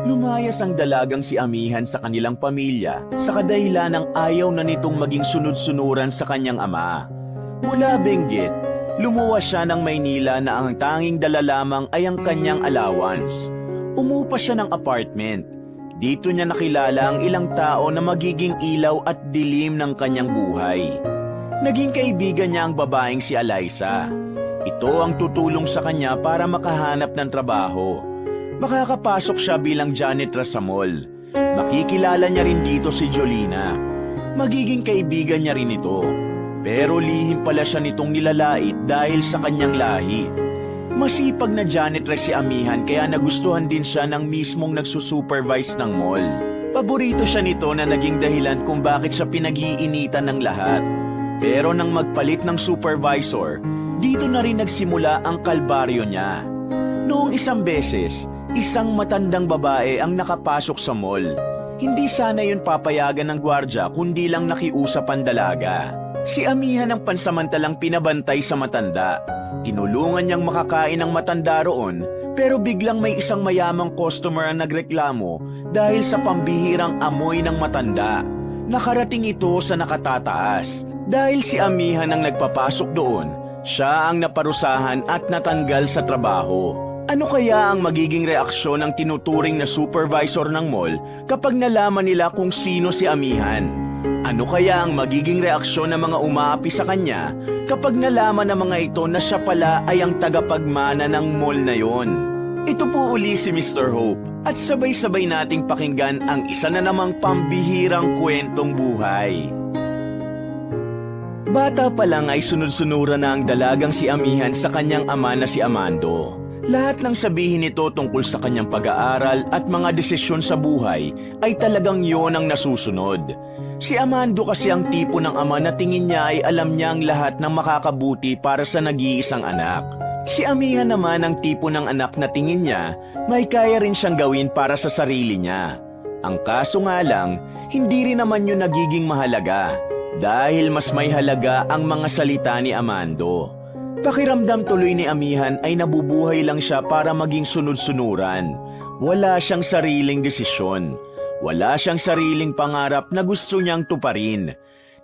Lumayas ang dalagang si Amihan sa kanilang pamilya sa kadahilan ng ayaw na nitong maging sunod-sunuran sa kanyang ama. Mula Benguet, lumuwas siya ng Maynila na ang tanging dala lamang ay ang kanyang allowance. Umupa siya ng apartment. Dito niya nakilala ang ilang tao na magiging ilaw at dilim ng kanyang buhay. Naging kaibigan niya ang babaeng si Eliza. Ito ang tutulong sa kanya para makahanap ng trabaho. Makakapasok siya bilang janitor sa mall. Makikilala niya rin dito si Jolina. Magiging kaibigan niya rin ito. Pero lihim pala siya nitong nilalait dahil sa kanyang lahi. Masipag na janitor si Amihan kaya nagustuhan din siya ng mismong nagsusupervise ng mall. Paborito siya nito na naging dahilan kung bakit siya pinag-iinitan ng lahat. Pero nang magpalit ng supervisor, dito na rin nagsimula ang kalbaryo niya. Noong isang beses, isang matandang babae ang nakapasok sa mall. Hindi sana yun papayagan ng gwardya kundi lang nakiusap ang dalaga. Si Amihan ang pansamantalang pinabantay sa matanda. Tinulungan niyang makakain ang matanda roon, pero biglang may isang mayamang customer ang nagreklamo dahil sa pambihirang amoy ng matanda. Nakarating ito sa nakatataas. Dahil si Amihan ang nagpapasok doon, siya ang naparusahan at natanggal sa trabaho. Ano kaya ang magiging reaksyon ng tinuturing na supervisor ng mall kapag nalaman nila kung sino si Amihan? Ano kaya ang magiging reaksyon ng mga umaapi sa kanya kapag nalaman ng mga ito na siya pala ay ang tagapagmana ng mall na yon? Ito po uli si Mr. Hope at sabay-sabay nating pakinggan ang isa na namang pambihirang kwentong buhay. Bata pa lang ay sunod-sunuran na ang dalagang si Amihan sa kanyang ama na si Amando. Lahat ng sabihin nito tungkol sa kanyang pag-aaral at mga desisyon sa buhay ay talagang yon ang nasusunod. Si Amando kasi ang tipo ng ama na tingin niya ay alam niya ang lahat ng makakabuti para sa nag-iisang anak. Si Amihan naman ang tipo ng anak na tingin niya may kaya rin siyang gawin para sa sarili niya. Ang kaso nga lang, hindi rin naman yun nagiging mahalaga dahil mas may halaga ang mga salita ni Amando. Pakiramdam tuloy ni Amihan ay nabubuhay lang siya para maging sunod-sunuran. Wala siyang sariling desisyon. Wala siyang sariling pangarap na gusto niyang tuparin.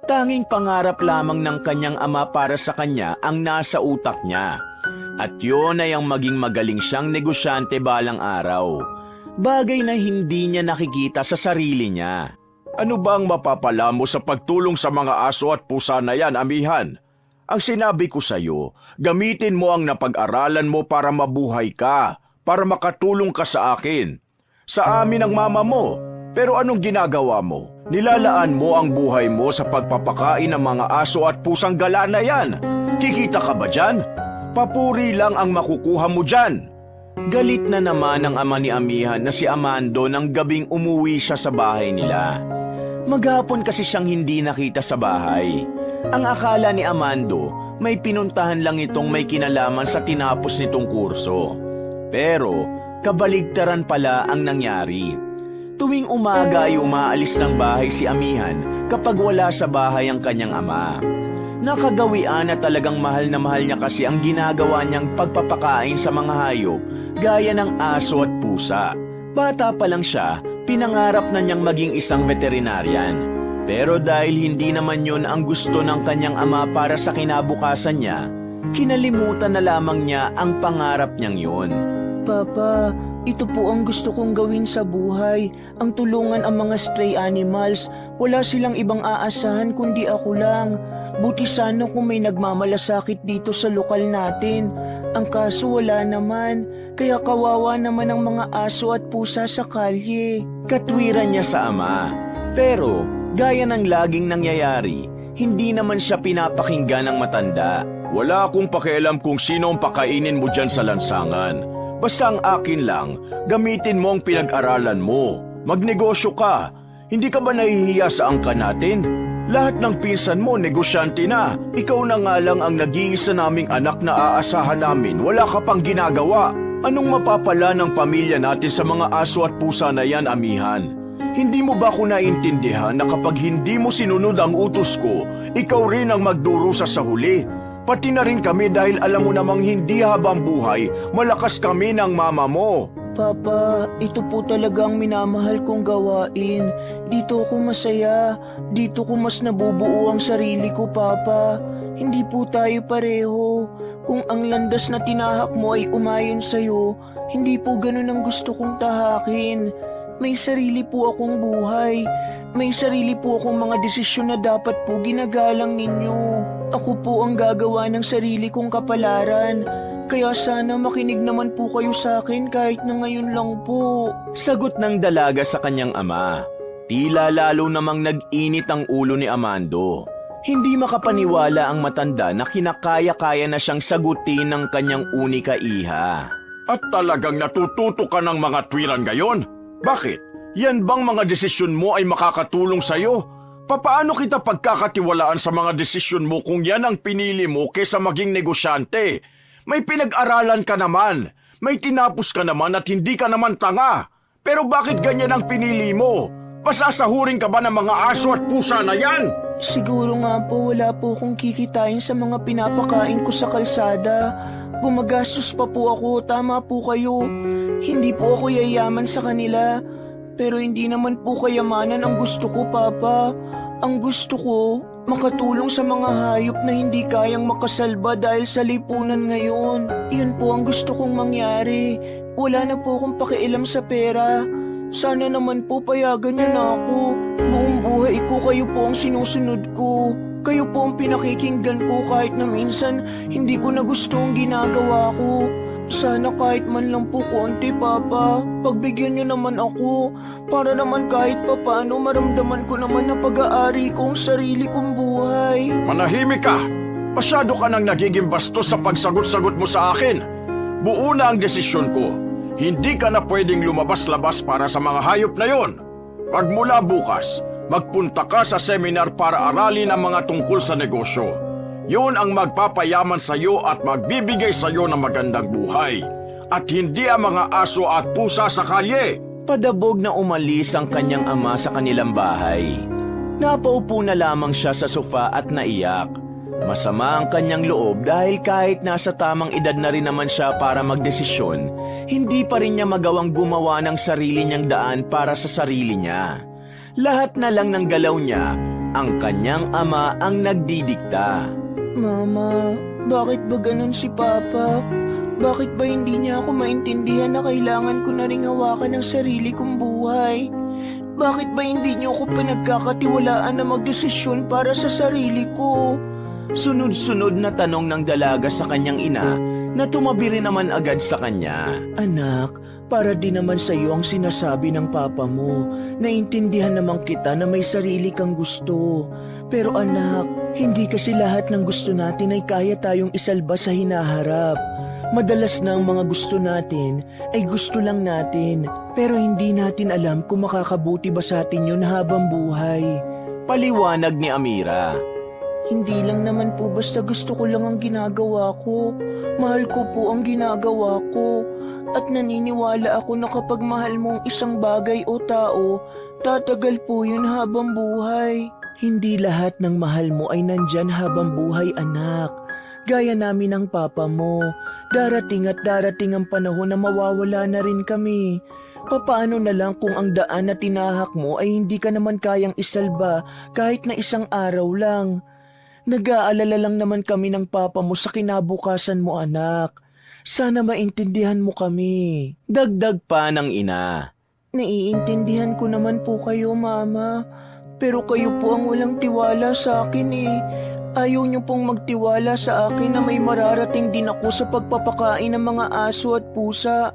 Tanging pangarap lamang ng kanyang ama para sa kanya ang nasa utak niya. At yun ay ang maging magaling siyang negosyante balang araw. Bagay na hindi niya nakikita sa sarili niya. Ano bang mapapala mo sa pagtulong sa mga aso at pusa na yan, Amihan? Ang sinabi ko sa iyo, gamitin mo ang napag-aralan mo para mabuhay ka, para makatulong ka sa akin. Sa amin ang mama mo, pero anong ginagawa mo? Nilalaan mo ang buhay mo sa pagpapakain ng mga aso at pusang gala na yan. Kikita ka ba dyan? Papuri lang ang makukuha mo dyan. Galit na naman ang ama ni Amihan na si Amando nang gabing umuwi siya sa bahay nila. Maghapon kasi siyang hindi nakita sa bahay. Ang akala ni Amando, may pinuntahan lang itong may kinalaman sa tinapos nitong kurso. Pero, kabaligtaran pala ang nangyari. Tuwing umaga ay umaalis ng bahay si Amihan kapag wala sa bahay ang kanyang ama. Nakagawian na talagang mahal na mahal niya kasi ang ginagawa niyang pagpapakain sa mga hayop gaya ng aso at pusa. Bata pa lang siya, pinangarap na niyang maging isang veterinarian. Pero dahil hindi naman yun ang gusto ng kanyang ama para sa kinabukasan niya, kinalimutan na lamang niya ang pangarap niyang yun. Papa, ito po ang gusto kong gawin sa buhay, ang tulungan ang mga stray animals. Wala silang ibang aasahan kundi ako lang. Buti sana kung may nagmamalasakit dito sa lokal natin. Ang kaso wala naman, kaya kawawa naman ang mga aso at pusa sa kalye. Katwiran niya sa ama. Pero, gaya ng laging nangyayari, hindi naman siya pinapakinggan ng matanda. Wala akong pakialam kung sino ang pakainin mo dyan sa lansangan. Basta ang akin lang, gamitin mo ang pinag-aralan mo. Magnegosyo ka. Hindi ka ba nahihiya sa angka natin? Lahat ng pinsan mo, negosyante na. Ikaw na nga lang ang nag-iisa naming anak na aasahan namin. Wala ka pang ginagawa. Anong mapapala ng pamilya natin sa mga aso at pusa na yan, Amihan? Hindi mo ba ako naintindihan na kapag hindi mo sinunod ang utos ko, ikaw rin ang magdurusa sa huli? Pati na rin kami dahil alam mo namang hindi habang buhay, malakas kami ng mama mo. Papa, ito po talaga ang minamahal kong gawain. Dito ako masaya. Dito ko mas nabubuo ang sarili ko, Papa. Hindi po tayo pareho. Kung ang landas na tinahak mo ay umayon sa'yo, hindi po ganun ang gusto kong tahakin. May sarili po akong buhay. May sarili po akong mga desisyon na dapat po ginagalang ninyo. Ako po ang gagawa ng sarili kong kapalaran. Kaya sana makinig naman po kayo sa akin kahit na ngayon lang po. Sagot ng dalaga sa kanyang ama. Tila lalo namang nag-init ang ulo ni Amando. Hindi makapaniwala ang matanda na kinakaya-kaya na siyang sagutin ng kanyang unika iha. At talagang natututo ka ng mga tuwiran ngayon? Bakit? Yan bang mga desisyon mo ay makakatulong sa'yo? Papaano kita pagkakatiwalaan sa mga desisyon mo kung yan ang pinili mo kaysa maging negosyante? May pinag-aralan ka naman, may tinapos ka naman at hindi ka naman tanga. Pero bakit ganyan ang pinili mo? Pasasahurin ka ba ng mga aso at pusa na yan? Siguro nga po wala po akong kikitain sa mga pinapakain ko sa kalsada. Gumagastos pa po ako, tama po kayo. Hindi po ako yayaman sa kanila. Pero hindi naman po kayamanan ang gusto ko, Papa. Ang gusto ko, makatulong sa mga hayop na hindi kayang makasalba dahil sa lipunan ngayon. Yun po ang gusto kong mangyari. Wala na po akong pakialam sa pera. Sana naman po payagan niyo na ako. Buong buhay ko kayo po ang sinusunod ko. Kayo po ang pinakikinggan ko kahit na minsan hindi ko na gusto ang ginagawa ko. Sana kahit man lang po konti, Papa. Pagbigyan niyo naman ako. Para naman kahit papaano maramdaman ko naman na pag-aari ko ang sarili kong buhay. Manahimik ka! Masyado ka nang nagiging bastos sa pagsagot-sagot mo sa akin. Buo na ang desisyon ko. Hindi ka na pwedeng lumabas-labas para sa mga hayop na yon. Pagmula bukas, magpunta ka sa seminar para aralin ang mga tungkol sa negosyo. Yun ang magpapayaman sa iyo at magbibigay sa iyo ng magandang buhay. At hindi ang mga aso at pusa sa kalye. Padabog na umalis ang kanyang ama sa kanilang bahay. Napaupo na lamang siya sa sofa at naiyak. Masama ang kanyang loob dahil kahit nasa tamang edad na rin naman siya para magdesisyon, hindi pa rin niya magawang gumawa ng sarili niyang daan para sa sarili niya. Lahat na lang ng galaw niya, ang kanyang ama ang nagdidikta. Mama, bakit ba ganun si Papa? Bakit ba hindi niya ako maintindihan na kailangan ko na ring hawakan ang sarili kong buhay? Bakit ba hindi niyo ako pinagkakatiwalaan na magdesisyon para sa sarili ko? Sunod-sunod na tanong ng dalaga sa kanyang ina na tumabi rin naman agad sa kanya. Anak, para din naman sa iyo ang sinasabi ng papa mo. Naintindihan naman kita na may sarili kang gusto. Pero anak, hindi kasi lahat ng gusto natin ay kaya tayong isalba sa hinaharap. Madalas na ang mga gusto natin ay gusto lang natin. Pero hindi natin alam kung makakabuti ba sa atin yun habang buhay. Paliwanag ni Amira. Hindi lang naman po basta gusto ko lang ang ginagawa ko. Mahal ko po ang ginagawa ko. At naniniwala ako na kapag mahal mo ang isang bagay o tao, tatagal po yun habang buhay. Hindi lahat ng mahal mo ay nandyan habang buhay, anak. Gaya namin ng papa mo, darating at darating ang panahon na mawawala na rin kami. Papaano na lang kung ang daan na tinahak mo ay hindi ka naman kayang isalba kahit na isang araw lang? Nag-aalala lang naman kami ng papa mo sa kinabukasan mo, anak. Sana maintindihan mo kami. Dagdag pa ng ina. Naiintindihan ko naman po kayo, Mama. Pero kayo po ang walang tiwala sa akin eh. Ayaw niyo pong magtiwala sa akin na may mararating din ako sa pagpapakain ng mga aso at pusa.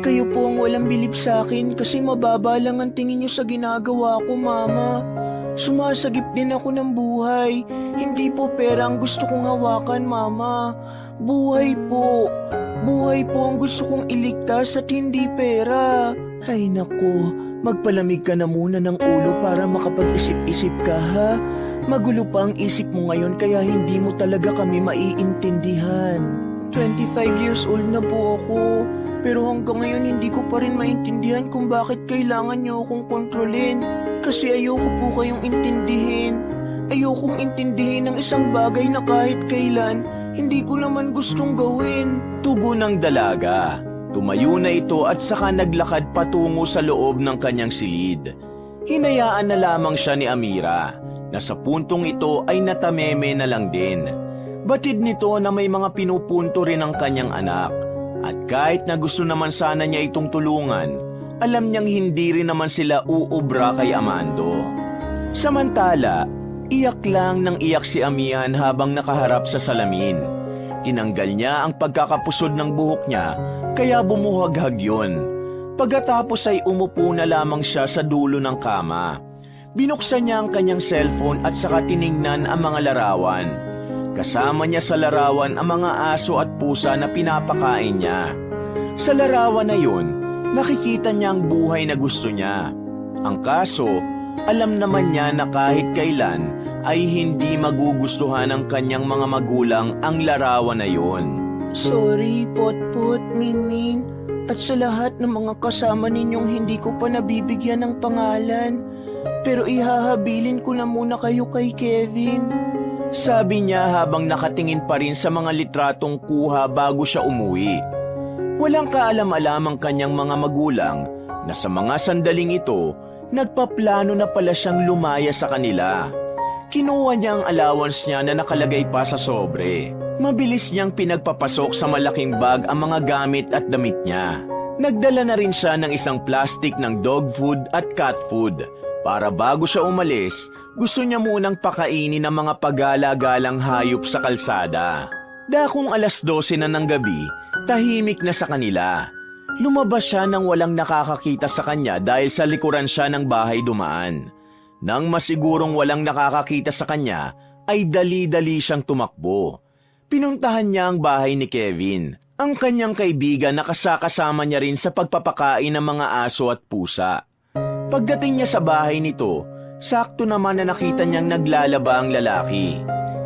Kayo po ang walang bilib sa akin kasi mababa lang ang tingin niyo sa ginagawa ko, Mama. Sumasagip din ako ng buhay. Hindi po pera ang gusto kong hawakan, Mama. Buhay po. Buhay po ang gusto kong iligtas at hindi pera. Ay nako, magpalamig ka na muna ng ulo para makapag-isip-isip ka, ha? Magulo pa ang isip mo ngayon kaya hindi mo talaga kami maiintindihan. 25 years old na po ako. Pero hanggang ngayon hindi ko pa rin maintindihan kung bakit kailangan niyo akong kontrolin. Kasi ayoko po kayong intindihin. Ayokong intindihin ang isang bagay na kahit kailan, hindi ko naman gustong gawin. Tugon ng dalaga. Tumayo na ito at saka naglakad patungo sa loob ng kanyang silid. Hinayaan na lamang siya ni Amira na sa puntong ito ay natameme na lang din. Batid nito na may mga pinupunto rin ang kanyang anak. At kahit na gusto naman sana niya itong tulungan, alam niyang hindi rin naman sila uubra kay Amando. Samantala, iyak lang nang iyak si Amihan habang nakaharap sa salamin. Tinanggal niya ang pagkakapusod ng buhok niya, kaya bumuhaghag yun. Pagkatapos ay umupo na lamang siya sa dulo ng kama. Binuksan niya ang kanyang cellphone at saka tiningnan ang mga larawan. Kasama niya sa larawan ang mga aso at pusa na pinapakain niya. Sa larawan na yun, nakikita niya ang buhay na gusto niya. Ang kaso, alam naman niya na kahit kailan ay hindi magugustuhan ng kanyang mga magulang ang larawan na yun. Sorry, Potpot, Minmin, at sa lahat ng mga kasama ninyong hindi ko pa nabibigyan ng pangalan. Pero ihahabilin ko na muna kayo kay Kevin. Sabi niya habang nakatingin pa rin sa mga litratong kuha bago siya umuwi. Walang kaalam-alam ang kanyang mga magulang na sa mga sandaling ito, nagpaplano na pala siyang lumaya sa kanila. Kinuha niya ang allowance niya na nakalagay pa sa sobre. Mabilis niyang pinagpapasok sa malaking bag ang mga gamit at damit niya. Nagdala na rin siya ng isang plastic ng dog food at cat food. Para bago siya umalis, gusto niya munang pakainin ang mga pagala-galang hayop sa kalsada. Dakong 12:00 na ng gabi, tahimik na sa kanila. Lumabas siya nang walang nakakakita sa kanya dahil sa likuran siya ng bahay dumaan. Nang masigurong walang nakakakita sa kanya, ay dali-dali siyang tumakbo. Pinuntahan niya ang bahay ni Kevin, ang kanyang kaibigan na kasama niya rin sa pagpapakain ng mga aso at pusa. Pagdating niya sa bahay nito, sakto naman na nakita niyang naglalaba ang lalaki.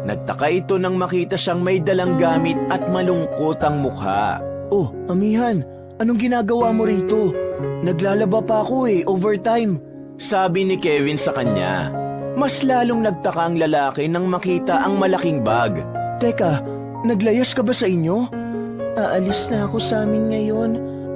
Nagtaka ito nang makita siyang may dalang gamit at malungkot ang mukha. Oh, Amihan, anong ginagawa mo rito? Naglalaba pa ako overtime. Sabi ni Kevin sa kanya. Mas lalong nagtaka ang lalaki nang makita ang malaking bag. Teka, naglayas ka ba sa inyo? Aalis na ako sa amin ngayon.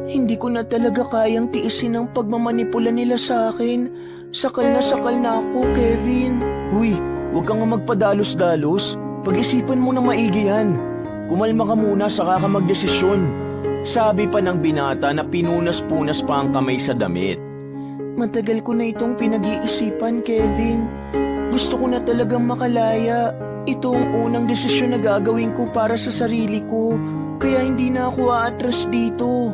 Hindi ko na talaga kayang tiisin ang pagmamanipula nila sa akin. Sakal na ako, Kevin. Uy, huwag kang magpadalos-dalos. Pag-isipan mo na maigi yan. Kumalma ka muna saka ka magdesisyon. Sabi pa ng binata na pinunas-punas pa ang kamay sa damit. Matagal ko na itong pinag-iisipan, Kevin. Gusto ko na talagang makalaya. Ito ang unang desisyon na gagawin ko para sa sarili ko. Kaya hindi na ako aatras dito.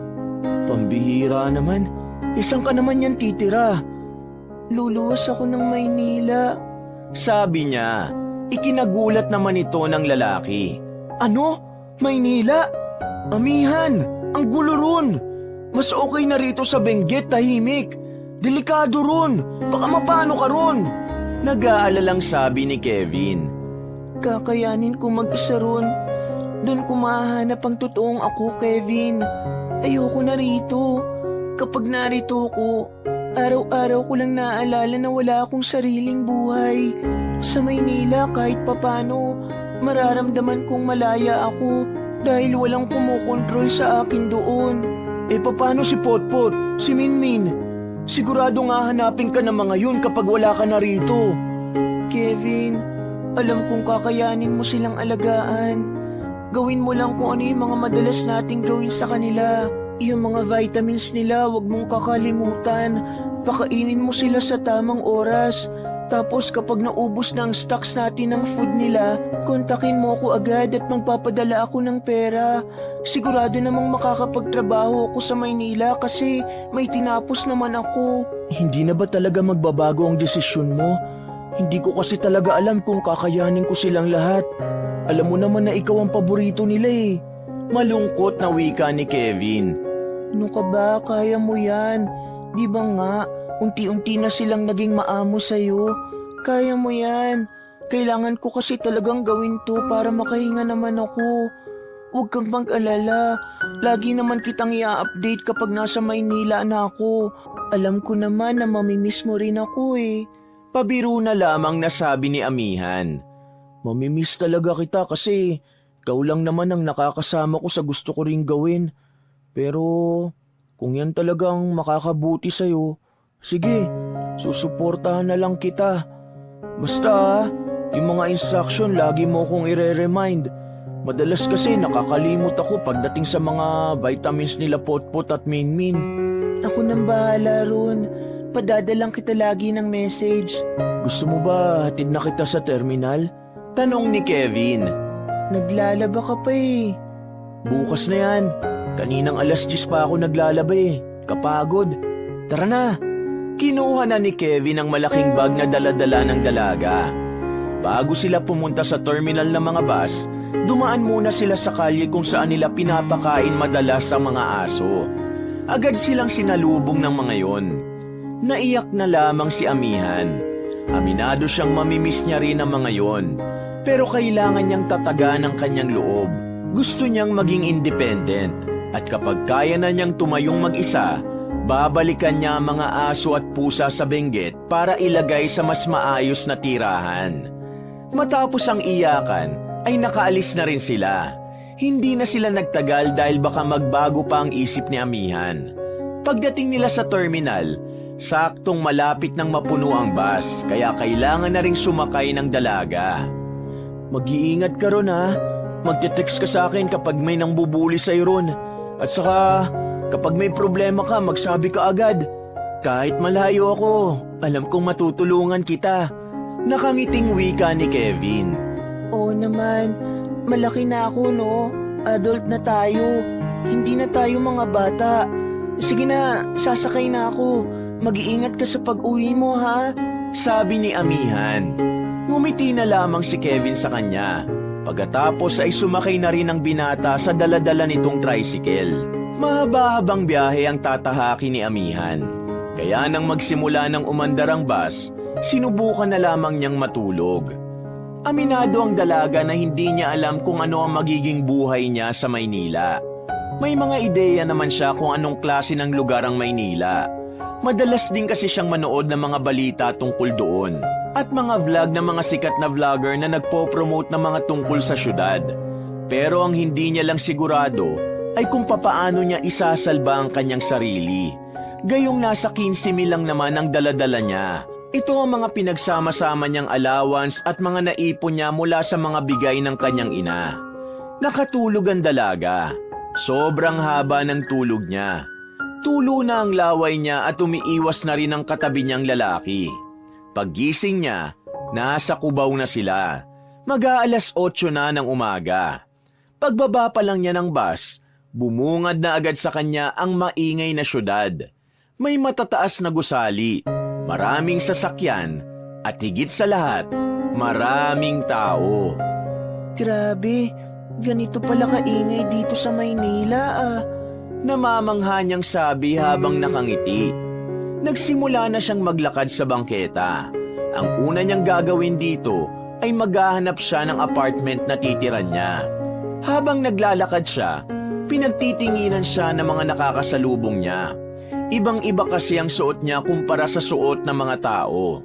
Pambihira naman. Isang ka naman yan titira. Luluwas ako ng Maynila. Sabi niya. Ikinagulat naman ito ng lalaki. Ano? Maynila? Amihan, ang gulo ron. Mas okay na rito sa Benguet, tahimik. Delikado ron. Baka mapano ka ron. Nag-aalalang sabi ni Kevin. Kakayanin ko mag-isa ron. Doon ko mahanap ang totoong ako, Kevin. Ayoko na rito. Kapag narito ko, araw-araw ko lang naaalala na wala akong sariling buhay. Sa Maynila kahit papano, mararamdaman kong malaya ako dahil walang kumukontrol sa akin doon. Paano si Potpot, si Minmin? Sigurado nga hanapin ka ng mga yun kapag wala ka na rito. Kevin, alam kong kakayanin mo silang alagaan. Gawin mo lang kung ano yung mga madalas nating gawin sa kanila. Yung mga vitamins nila, wag mong kakalimutan. Pakainin mo sila sa tamang oras. Tapos kapag naubos na ang stocks natin ng food nila, kontakin mo ako agad at magpapadala ako ng pera. Sigurado namang makakapagtrabaho ako sa Maynila kasi may tinapos naman ako. Hindi na ba talaga magbabago ang desisyon mo? Hindi ko kasi talaga alam kung kakayanin ko silang lahat. Alam mo naman na ikaw ang paborito nila Malungkot na wika ni Kevin. Ano ka ba? Kaya mo yan. Di ba nga? Unti-unti na silang naging maamo sa'yo. Kaya mo yan. Kailangan ko kasi talagang gawin to para makahinga naman ako. Huwag kang mag-alala. Lagi naman kitang i-update kapag nasa Maynila na ako. Alam ko naman na mamimiss mo rin ako Pabiro na lamang nasabi ni Amihan. Mamimiss talaga kita kasi ikaw lang naman ang nakakasama ko sa gusto ko ring gawin. Pero kung yan talagang makakabuti sa'yo, sige, susuportahan na lang kita. Basta, yung mga instruction lagi mo kong ire-remind. Madalas kasi nakakalimot ako pagdating sa mga vitamins nila Potpot at Minmin. Ako nang bahala ron. Padadalang kita lagi ng message. Gusto mo ba hatid na kita sa terminal? Tanong ni Kevin. Naglalaba ka pa eh. Bukas na yan. Kaninang 10:00 pa ako naglalaba eh. Kapagod. Tara na. Kinuha na ni Kevin ang malaking bag na dala-dala ng dalaga. Bago sila pumunta sa terminal ng mga bus, dumaan muna sila sa kalye kung saan nila pinapakain madalas ang mga aso. Agad silang sinalubong ng mga yon. Naiyak na lamang si Amihan. Aminado siyang mamimiss niya rin ang mga yon. Pero kailangan niyang tatagan ang kanyang loob. Gusto niyang maging independent. At kapag kaya na niyang tumayong mag-isa, babalikan niya ang mga aso at pusa sa Benguet para ilagay sa mas maayos na tirahan. Matapos ang iyakan, ay nakaalis na rin sila. Hindi na sila nagtagal dahil baka magbago pa ang isip ni Amihan. Pagdating nila sa terminal, saktong malapit nang mapuno ang bus, kaya kailangan na ring sumakay ng dalaga. Mag-iingat ka ron ha. Magte-text ka sa akin kapag may nangbubuli sa'yo ron. At saka, kapag may problema ka, magsabi ka agad. Kahit malayo ako, alam kong matutulungan kita. Nakangiting wika ni Kevin. Oo naman, malaki na ako no. Adult na tayo. Hindi na tayo mga bata. Sige na, sasakay na ako. Mag-iingat ka sa pag-uwi mo ha. Sabi ni Amihan. Ngumiti na lamang si Kevin sa kanya. Pagkatapos ay sumakay na rin ang binata sa daladala nitong tricycle. Mahaba-habang biyahe ang tatahaki ni Amihan. Kaya nang magsimula ng umandar ang bus, sinubukan na lamang niyang matulog. Aminado ang dalaga na hindi niya alam kung ano ang magiging buhay niya sa Maynila. May mga ideya naman siya kung anong klase ng lugar ang Maynila. Madalas din kasi siyang manood ng mga balita tungkol doon at mga vlog ng mga sikat na vlogger na nagpo-promote ng mga tungkol sa syudad. Pero ang hindi niya lang sigurado ay kung papaano niya isasalba ang kanyang sarili. Gayong nasa 15,000 lang naman ang daladala niya. Ito ang mga pinagsama-sama niyang allowance at mga naipon niya mula sa mga bigay ng kanyang ina. Nakatulog ang dalaga. Sobrang haba ng tulog niya. Tulo na ang laway niya at umiiwas na rin ang katabi niyang lalaki. Paggising niya, nasa Cubao na sila. Mag-aalas 8 na ng umaga. Pagbaba pa lang niya ng bus, bumungad na agad sa kanya ang maingay na syudad. May matataas na gusali, maraming sasakyan, at higit sa lahat, maraming tao. Grabe, ganito pala kaingay dito sa Maynila ah. Namamangha niyang sabi habang nakangiti. Nagsimula na siyang maglakad sa bangketa. Ang una niyang gagawin dito ay maghahanap siya ng apartment na titiran niya. Habang naglalakad siya, pinagtitinginan siya ng mga nakakasalubong niya. Ibang-iba kasi ang suot niya kumpara sa suot ng mga tao.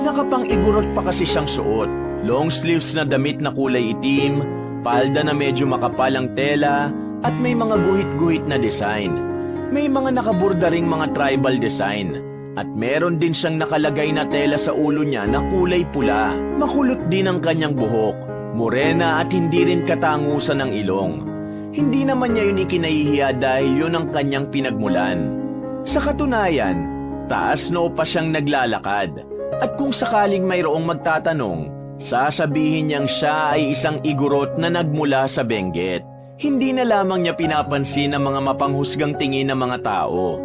Nakapang-igurot pa kasi siyang suot. Long sleeves na damit na kulay itim, palda na medyo makapal ang tela, at may mga guhit-guhit na design. May mga nakaburda ring mga tribal design. At meron din siyang nakalagay na tela sa ulo niya na kulay pula. Makulot din ang kanyang buhok. Morena at hindi rin katangusan ng ilong. Hindi naman niya yun ikinahihiya dahil yun ang kanyang pinagmulan. Sa katunayan, taas noo pa siyang naglalakad. At kung sakaling mayroong magtatanong, sasabihin niyang siya ay isang igorot na nagmula sa Benguet. Hindi na lamang niya pinapansin ang mga mapanghusgang tingin ng mga tao.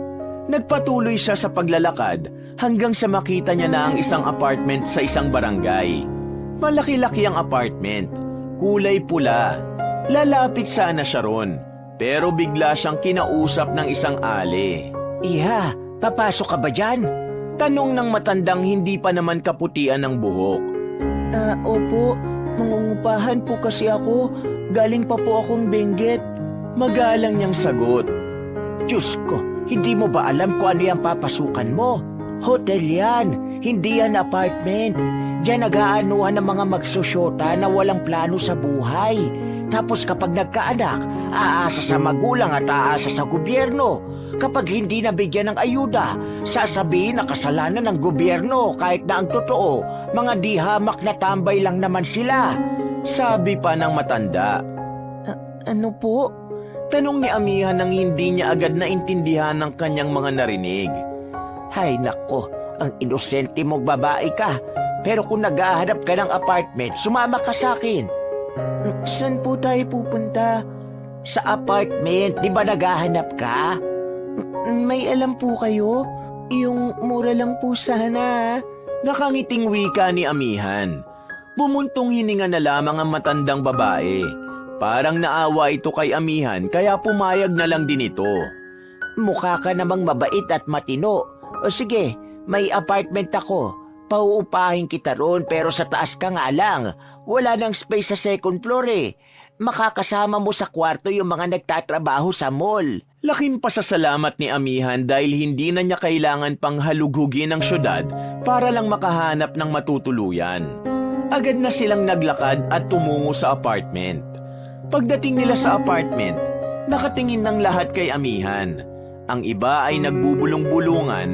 Nagpatuloy siya sa paglalakad hanggang sa makita niya na ang isang apartment sa isang barangay. Malaki-laki ang apartment, kulay pula. Lalapit sana siya ron, pero bigla siyang kinausap ng isang ale. Iha, papasok ka ba dyan? Tanong ng matandang hindi pa naman kaputian ng buhok. Opo, mangungupahan po kasi ako. Galing pa po akong Benguet. Magalang niyang sagot. Diyos ko, hindi mo ba alam kung ano yung papasukan mo? Hotel yan, hindi yan apartment. Diyan nag-aanuhan ng mga magsusyota na walang plano sa buhay. Tapos kapag nagkaanak, aasa sa magulang at aasa sa gobyerno. Kapag hindi nabigyan ng ayuda, sasabihin na kasalanan ng gobyerno kahit na ang totoo, mga di hamak na tambay lang naman sila. Sabi pa ng matanda. Ano po? Tanong ni Amihan nang hindi niya agad naintindihan ng kanyang mga narinig. Hay nako, ang inosente mong babae ka. Pero kung naghahanap ka ng apartment, sumama ka sa akin. Saan po tayo pupunta? Sa apartment, di ba naghahanap ka? May alam po kayo? Yung mura lang po sana. Nakangiting wika ni Amihan. Bumuntong hininga na lamang ang matandang babae. Parang naawa ito kay Amihan kaya pumayag na lang din ito. Mukha ka namang mabait at matino. O sige, may apartment ako. Pauupahin kita roon pero sa taas ka nga lang. Wala nang space sa second floor eh. Makakasama mo sa kwarto yung mga nagtatrabaho sa mall. Laking pasasalamat ni Amihan dahil hindi na niya kailangan pang halughugin ang syudad para lang makahanap ng matutuluyan. Agad na silang naglakad at tumungo sa apartment. Pagdating nila sa apartment, nakatingin ng lahat kay Amihan. Ang iba ay nagbubulong-bulungan,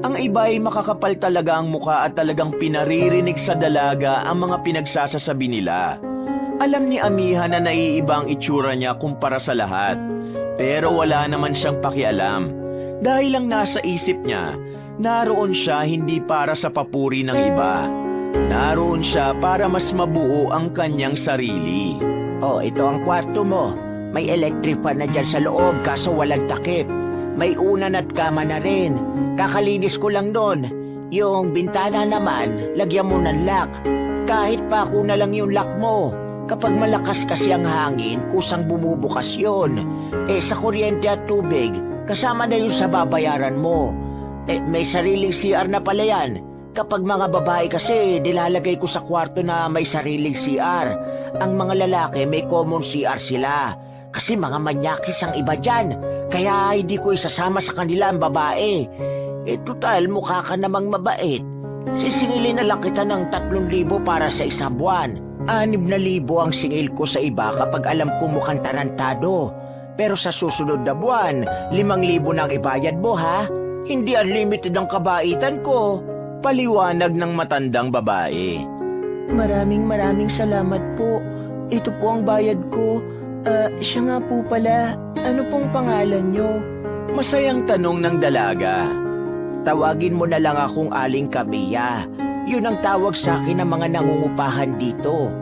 ang iba ay makakapal talaga ang muka at talagang pinaririnig sa dalaga ang mga pinagsasasabi nila. Alam ni Amihan na naiiba ang itsura niya kumpara sa lahat. Pero wala naman siyang pakialam. Dahil lang nasa isip niya, naroon siya hindi para sa papuri ng iba. Naroon siya para mas mabuo ang kanyang sarili. Oh, ito ang kwarto mo. May electric fan na dyan sa loob kaso walang takip. May unan at kama na rin. Kakalinis ko lang doon. Yung bintana naman, lagyan mo ng lock. Kahit pa ako na lang yung lock mo. Kapag malakas kasi ang hangin, kusang bumubukas yun. Sa kuryente at tubig, kasama na yun sa babayaran mo. May sariling CR na pala yan. Kapag mga babae kasi, nilalagay ko sa kwarto na may sariling CR. Ang mga lalaki may common CR sila. Kasi mga manyakis ang iba dyan. Kaya hindi ko isasama sa kanila ang babae. Total, mukha ka namang mabait. Sisingilin na lang kita ng 3,000 para sa isang buwan. 6,000 ang singil ko sa iba kapag alam ko mukhang tarantado. Pero sa susunod na buwan, 5,000 na ang ibayad mo ha? Hindi unlimited ang kabaitan ko. Paliwanag ng matandang babae. Maraming salamat po. Ito po ang bayad ko. Siya nga po pala. Ano pong pangalan niyo? Masayang tanong ng dalaga. Tawagin mo na lang akong Aling Camilla. Yun ang tawag sa akin ng mga nangungupahan dito.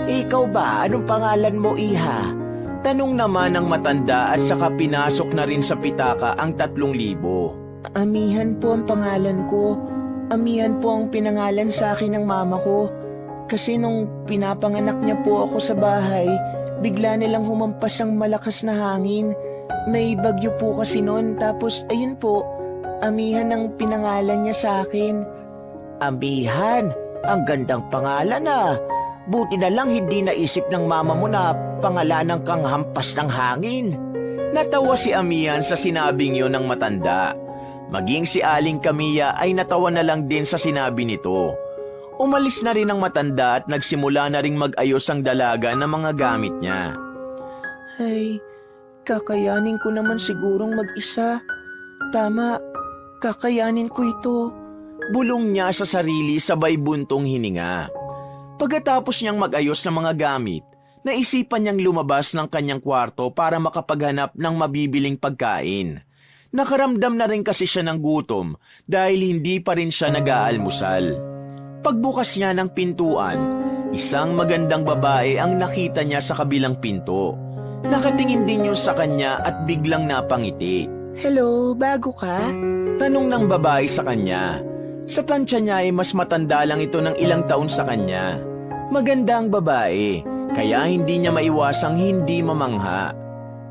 Ikaw ba? Anong pangalan mo, iha? Tanong naman ng matanda at saka pinasok na rin sa pitaka ang 3,000. Amihan po ang pangalan ko. Amihan po ang pinangalan sa akin ng mama ko. Kasi nung pinapanganak niya po ako sa bahay, bigla nilang humampas ang malakas na hangin. May bagyo po kasi noon, tapos ayun po, Amihan ang pinangalan niya sa akin. Amihan? Ang gandang pangalan ah. Buti na lang hindi naisip ng mama mo na pangalanan kang hampas ng hangin. Natawa si Amihan sa sinabing yun ng matanda. Maging si Aling Camilla ay natawa na lang din sa sinabi nito. Umalis na rin ang matanda at nagsimula na ring mag-ayos ang dalaga ng mga gamit niya. Ay, kakayanin ko naman sigurong mag-isa. Tama, kakayanin ko ito. Bulong niya sa sarili sabay buntong hininga. Pagkatapos niyang mag-ayos ng mga gamit, naisipan niyang lumabas ng kanyang kwarto para makapaghanap ng mabibiling pagkain. Nakaramdam na rin kasi siya ng gutom dahil hindi pa rin siya nag-aalmusal. Pagbukas niya ng pintuan, isang magandang babae ang nakita niya sa kabilang pinto. Nakatingin din yun sa kanya at biglang napangiti. Hello, bago ka? Tanong ng babae sa kanya. Sa tansya niya ay mas matanda lang ito ng ilang taon sa kanya. Maganda ang babae, kaya hindi niya maiwasang hindi mamangha.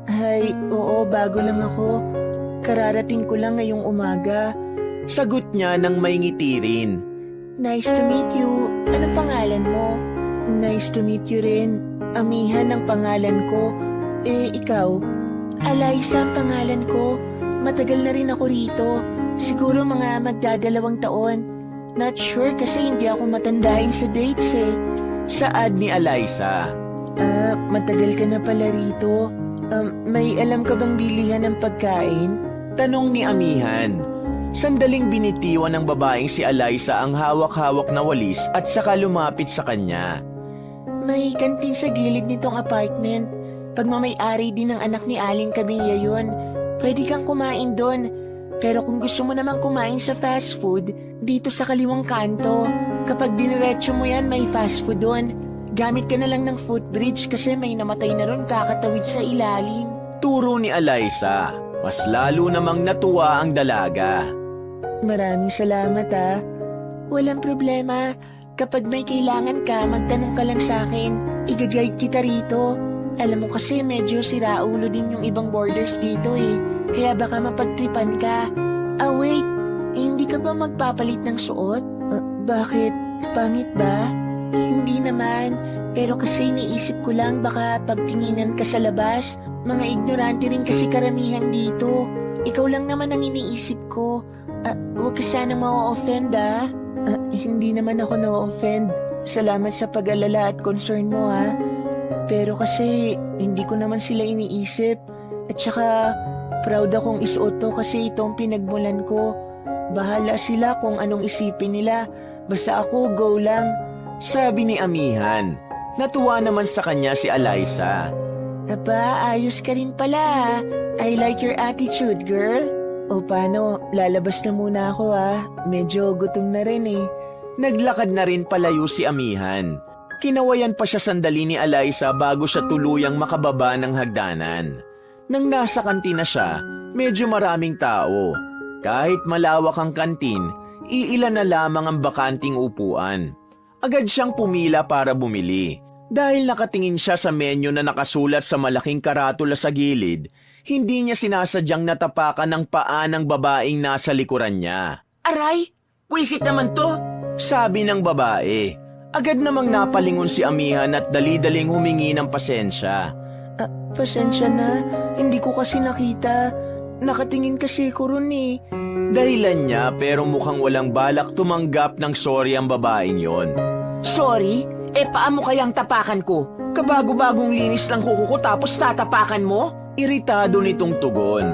Ay, oo, bago lang ako. Kararating ko lang ngayong umaga. Sagot niya nang may ngiti rin. Nice to meet you. Ano pangalan mo? Nice to meet you rin. Amihan ang pangalan ko. Ikaw? Alaysa ang pangalan ko. Matagal na rin ako rito. Siguro mga magdadalawang taon. Not sure kasi hindi ako matandain sa dates eh. Saad ni Alaysa. Matagal ka na pala rito. May alam ka bang bilihan ng pagkain? Tanong ni Amihan. Sandaling binitiwan ng babaeng si Eliza ang hawak-hawak na walis at saka lumapit sa kanya. May kantin sa gilid nitong apartment. Pagmamay-ari din ng anak ni Aling Camilla yun. Pwede kang kumain doon. Pero kung gusto mo namang kumain sa fast food, dito sa kaliwang kanto. Kapag diniretso mo yan, may fast food doon. Gamit ka na lang ng footbridge kasi may namatay na ron kakatawid sa ilalim. Turo ni Eliza. Mas lalo namang natuwa ang dalaga. Maraming salamat ah. Walang problema. Kapag may kailangan ka, magtanong ka lang sa akin. Iga-guide kita rito. Alam mo kasi medyo siraulo din yung ibang borders dito eh. Kaya baka mapagtripan ka. Wait. Hindi ka ba magpapalit ng suot? Bakit? Pangit ba? Hindi naman. Pero kasi iniisip ko lang baka pagtinginan ka sa labas. Mga ignorante rin kasi karamihan dito. Ikaw lang naman ang iniisip ko. Huwag ka sana ma-offend ah. Hindi naman ako na-offend. Salamat sa pag-alala at concern mo ha. Pero kasi hindi ko naman sila iniisip. At saka proud akong isuot to kasi itong pinagmulan ko. Bahala sila kung anong isipin nila. Basta ako go lang. Sabi ni Amihan. Natuwa naman sa kanya si Eliza. Aba, ayos ka rin pala. I like your attitude, girl. O paano, lalabas na muna ako Medyo gutom na rin eh. Naglakad na rin palayo si Amihan. Kinawayan pa siya sandali ni Eliza bago siya tuluyang makababa ng hagdanan. Nang nasa kantina siya, medyo maraming tao. Kahit malawak ang kantin, iilan na lamang ang bakanting upuan. Agad siyang pumila para bumili. Dahil nakatingin siya sa menu na nakasulat sa malaking karatula sa gilid, hindi niya sinasadyang natapakan ng paa ng babaeng nasa likuran niya. Aray, wisit naman to. Sabi ng babae. Agad namang napalingon si Amihan at dali-daling humingi ng pasensya. Pasensya na, hindi ko kasi nakita. Nakatingin kasi ko ron eh. Dahilan niya pero mukhang walang balak tumanggap ng sorry ang babaeng yon. Sorry? Paano kayang tapakan ko? Kabago-bagong linis ng kuko ko tapos tatapakan mo? Iritado nitong tugon.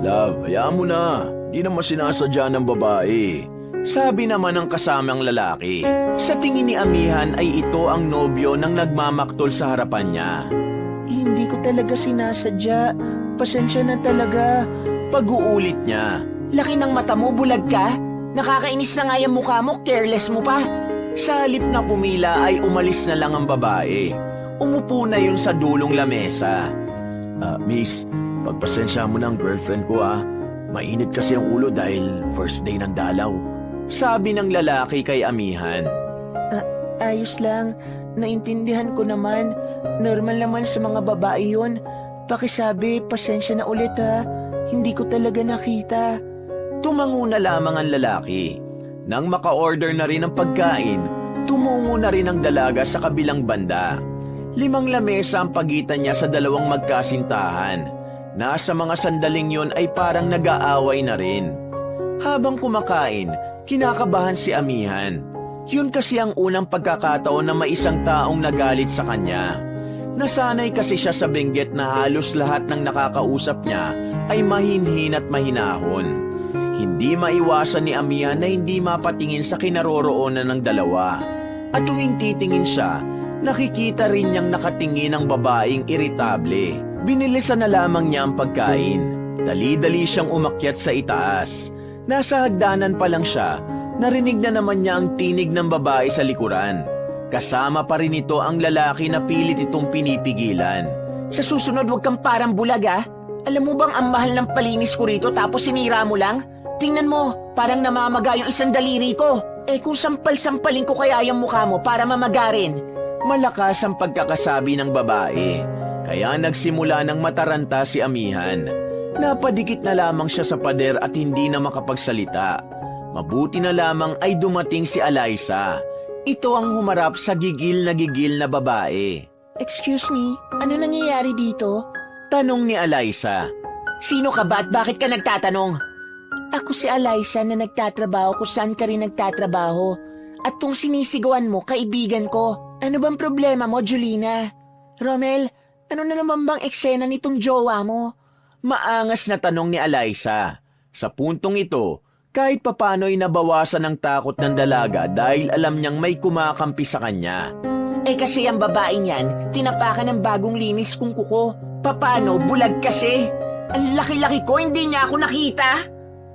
Love, hayaan mo na. Di naman sinasadya ng babae. Sabi naman ng kasamang lalaki. Sa tingin ni Amihan ay ito ang nobyo ng nagmamaktol sa harapan niya. Hindi ko talaga sinasadya. Pasensya na talaga. Pag-uulit niya. Laki ng mata mo, bulag ka. Nakakainis na nga yung mukha mo, careless mo pa. Sa halip na pumila ay umalis na lang ang babae. Umupo na yun sa dulong lamesa. Miss, pagpasensya mo ng girlfriend ko Mainit kasi ang ulo dahil first day ng dalaw. Sabi ng lalaki kay Amihan. Ayos lang. Naintindihan ko naman. Normal naman sa mga babae yun. Pakisabi, pasensya na ulit Hindi ko talaga nakita. Tumango na lamang ang lalaki. Nang maka-order na rin ng pagkain, tumungo na rin ang dalaga sa kabilang banda. 5 lamesa ang pagitan niya sa 2 magkasintahan. Nasa mga sandaling yon ay parang nag-aaway na rin. Habang kumakain, kinakabahan si Amihan. Yun kasi ang unang pagkakataon na may isang taong nagalit sa kanya. Nasanay kasi siya sa benggit na halos lahat ng nakakausap niya ay mahinhin at mahinahon. Hindi maiwasan ni Amihan na hindi mapatingin sa kinaroroonan ng dalawa. At tuwing titingin siya, nakikita rin niyang nakatingin ang babaeng iritable. Binilisan na lamang niya ang pagkain. Dali-dali siyang umakyat sa itaas. Nasa hagdanan pa lang siya, narinig na naman niya ang tinig ng babae sa likuran. Kasama pa rin ito ang lalaki na pilit itong pinipigilan. Sa susunod, huwag kang parang bulag Alam mo bang ang mahal ng palinis ko rito tapos sinira mo lang? Tingnan mo, parang namamaga yung isang daliri ko. Kung sampal-sampalin ko kaya yung mukha mo para mamagarin. Malakas ang pagkakasabi ng babae. Kaya nagsimula ng mataranta si Amihan. Napadikit na lamang siya sa pader at hindi na makapagsalita. Mabuti na lamang ay dumating si Eliza. Ito ang humarap sa gigil na babae. Excuse me, ano nangyayari dito? Tanong ni Eliza. Sino ka ba at bakit ka nagtatanong? Ako si Eliza na nagtatrabaho kung saan ka rin nagtatrabaho. At tong sinisigawan mo, kaibigan ko. Ano bang problema mo, Julina? Romel, ano na naman bang eksena nitong jowa mo? Maangas na tanong ni Eliza. Sa puntong ito, kahit papano'y nabawasan ang takot ng dalaga dahil alam niyang may kumakampi sa kanya. Eh kasi ang babaeng yan, tinapakan ng bagong linis kong kuko. Paano, bulag kasi? Ang laki-laki ko, hindi niya ako nakita.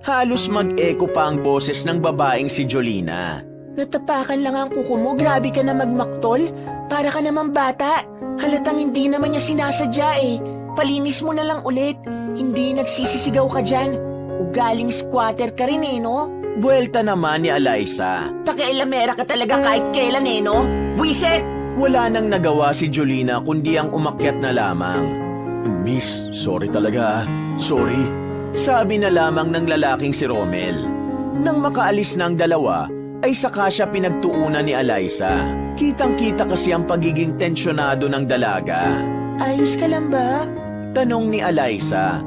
Halos mag-echo pa ang boses ng babaeng si Jolina. Natapakan lang ang kuko mo, grabe ka na magmaktol. Para ka naman bata. Halatang hindi naman niya sinasadya eh. Palinis mo na lang ulit. Hindi nagsisisigaw ka dyan. Ugaling squatter ka rin eh, no? Buwelta naman ni Eliza. Pakialamera ka talaga kahit kailan eh, no? Buisit! Wala nang nagawa si Jolina kundi ang umakyat na lamang. Miss, sorry talaga. Sorry. Sabi na lamang ng lalaking si Romel. Nang makaalis na ang dalawa, ay saka siya pinagtuunan ni Eliza. Kitang-kita kasi ang pagiging tensyonado ng dalaga. Ayos ka lang ba? Tanong ni Eliza.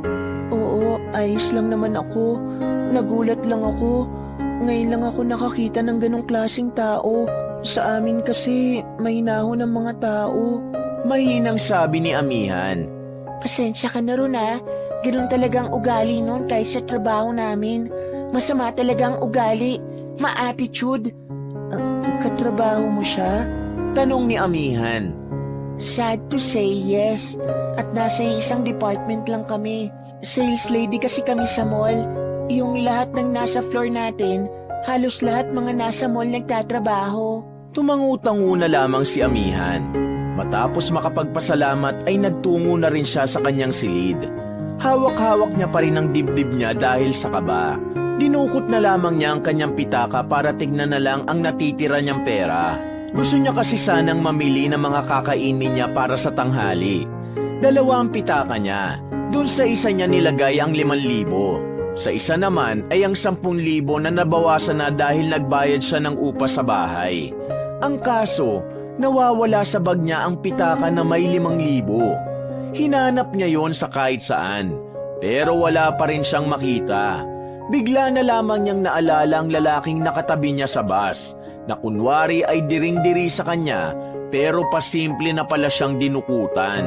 Oo, ayos lang naman ako. Nagulat lang ako. Ngayon lang ako nakakita ng ganong klaseng tao. Sa amin kasi, mahinahon ng mga tao. Mahinang sabi ni Amihan. Pasensya ka na ron ah. Ganun talagang ugali nun kahit sa trabaho namin. Masama talagang ugali. Ma-attitude. Katrabaho mo siya? Tanong ni Amihan. Sad to say, yes. At nasa isang department lang kami. Sales lady kasi kami sa mall. Yung lahat ng nasa floor natin, halos lahat mga nasa mall nagtatrabaho. Tumangu-tangu na lamang si Amihan. Matapos makapagpasalamat ay nagtungo na rin siya sa kanyang silid. Hawak-hawak niya pa rin ang dibdib niya dahil sa kaba. Dinukot na lamang niya ang kanyang pitaka para tignan na lang ang natitira niyang pera. Gusto niya kasi sanang mamili ng mga kakainin niya para sa tanghali. 2 ang pitaka niya. Doon sa isa niya nilagay ang 5,000. Sa isa naman ay ang 10,000 na nabawasan na dahil nagbayad siya ng upa sa bahay. Ang kaso, nawawala sa bag niya ang pitaka na may 5,000. Hinanap niya yon sa kahit saan, pero wala pa rin siyang makita. Bigla na lamang niyang naalala ang lalaking nakatabi niya sa bus, na kunwari ay diring-diri sa kanya, pero pasimple na pala siyang dinukutan.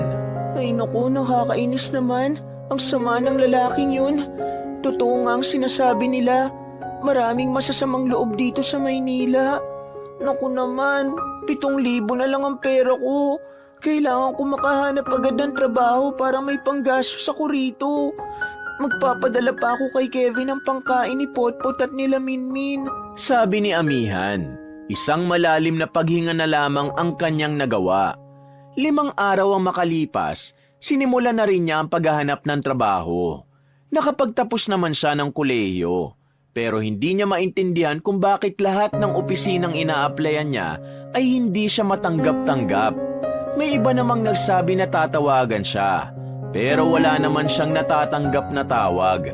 Ay naku, nakakainis naman. Ang sama ng lalaking yun. Totoo nga ang sinasabi nila. Maraming masasamang loob dito sa Maynila. Naku naman, 7,000 na lang ang pera ko. Kailangan ko makahanap agad ng trabaho para may panggastos ako rito. Magpapadala pa ako kay Kevin ng pangkain ni Potpot at nila Minmin. Sabi ni Amihan, isang malalim na paghinga na lamang ang kanyang nagawa. 5 araw ang makalipas, sinimula na rin niya ang paghahanap ng trabaho. Nakapagtapos naman siya ng kolehiyo, pero hindi niya maintindihan kung bakit lahat ng opisinang ina-applyan niya ay hindi siya matanggap-tanggap. May iba namang nagsabi na tatawagan siya, pero wala naman siyang natatanggap na tawag.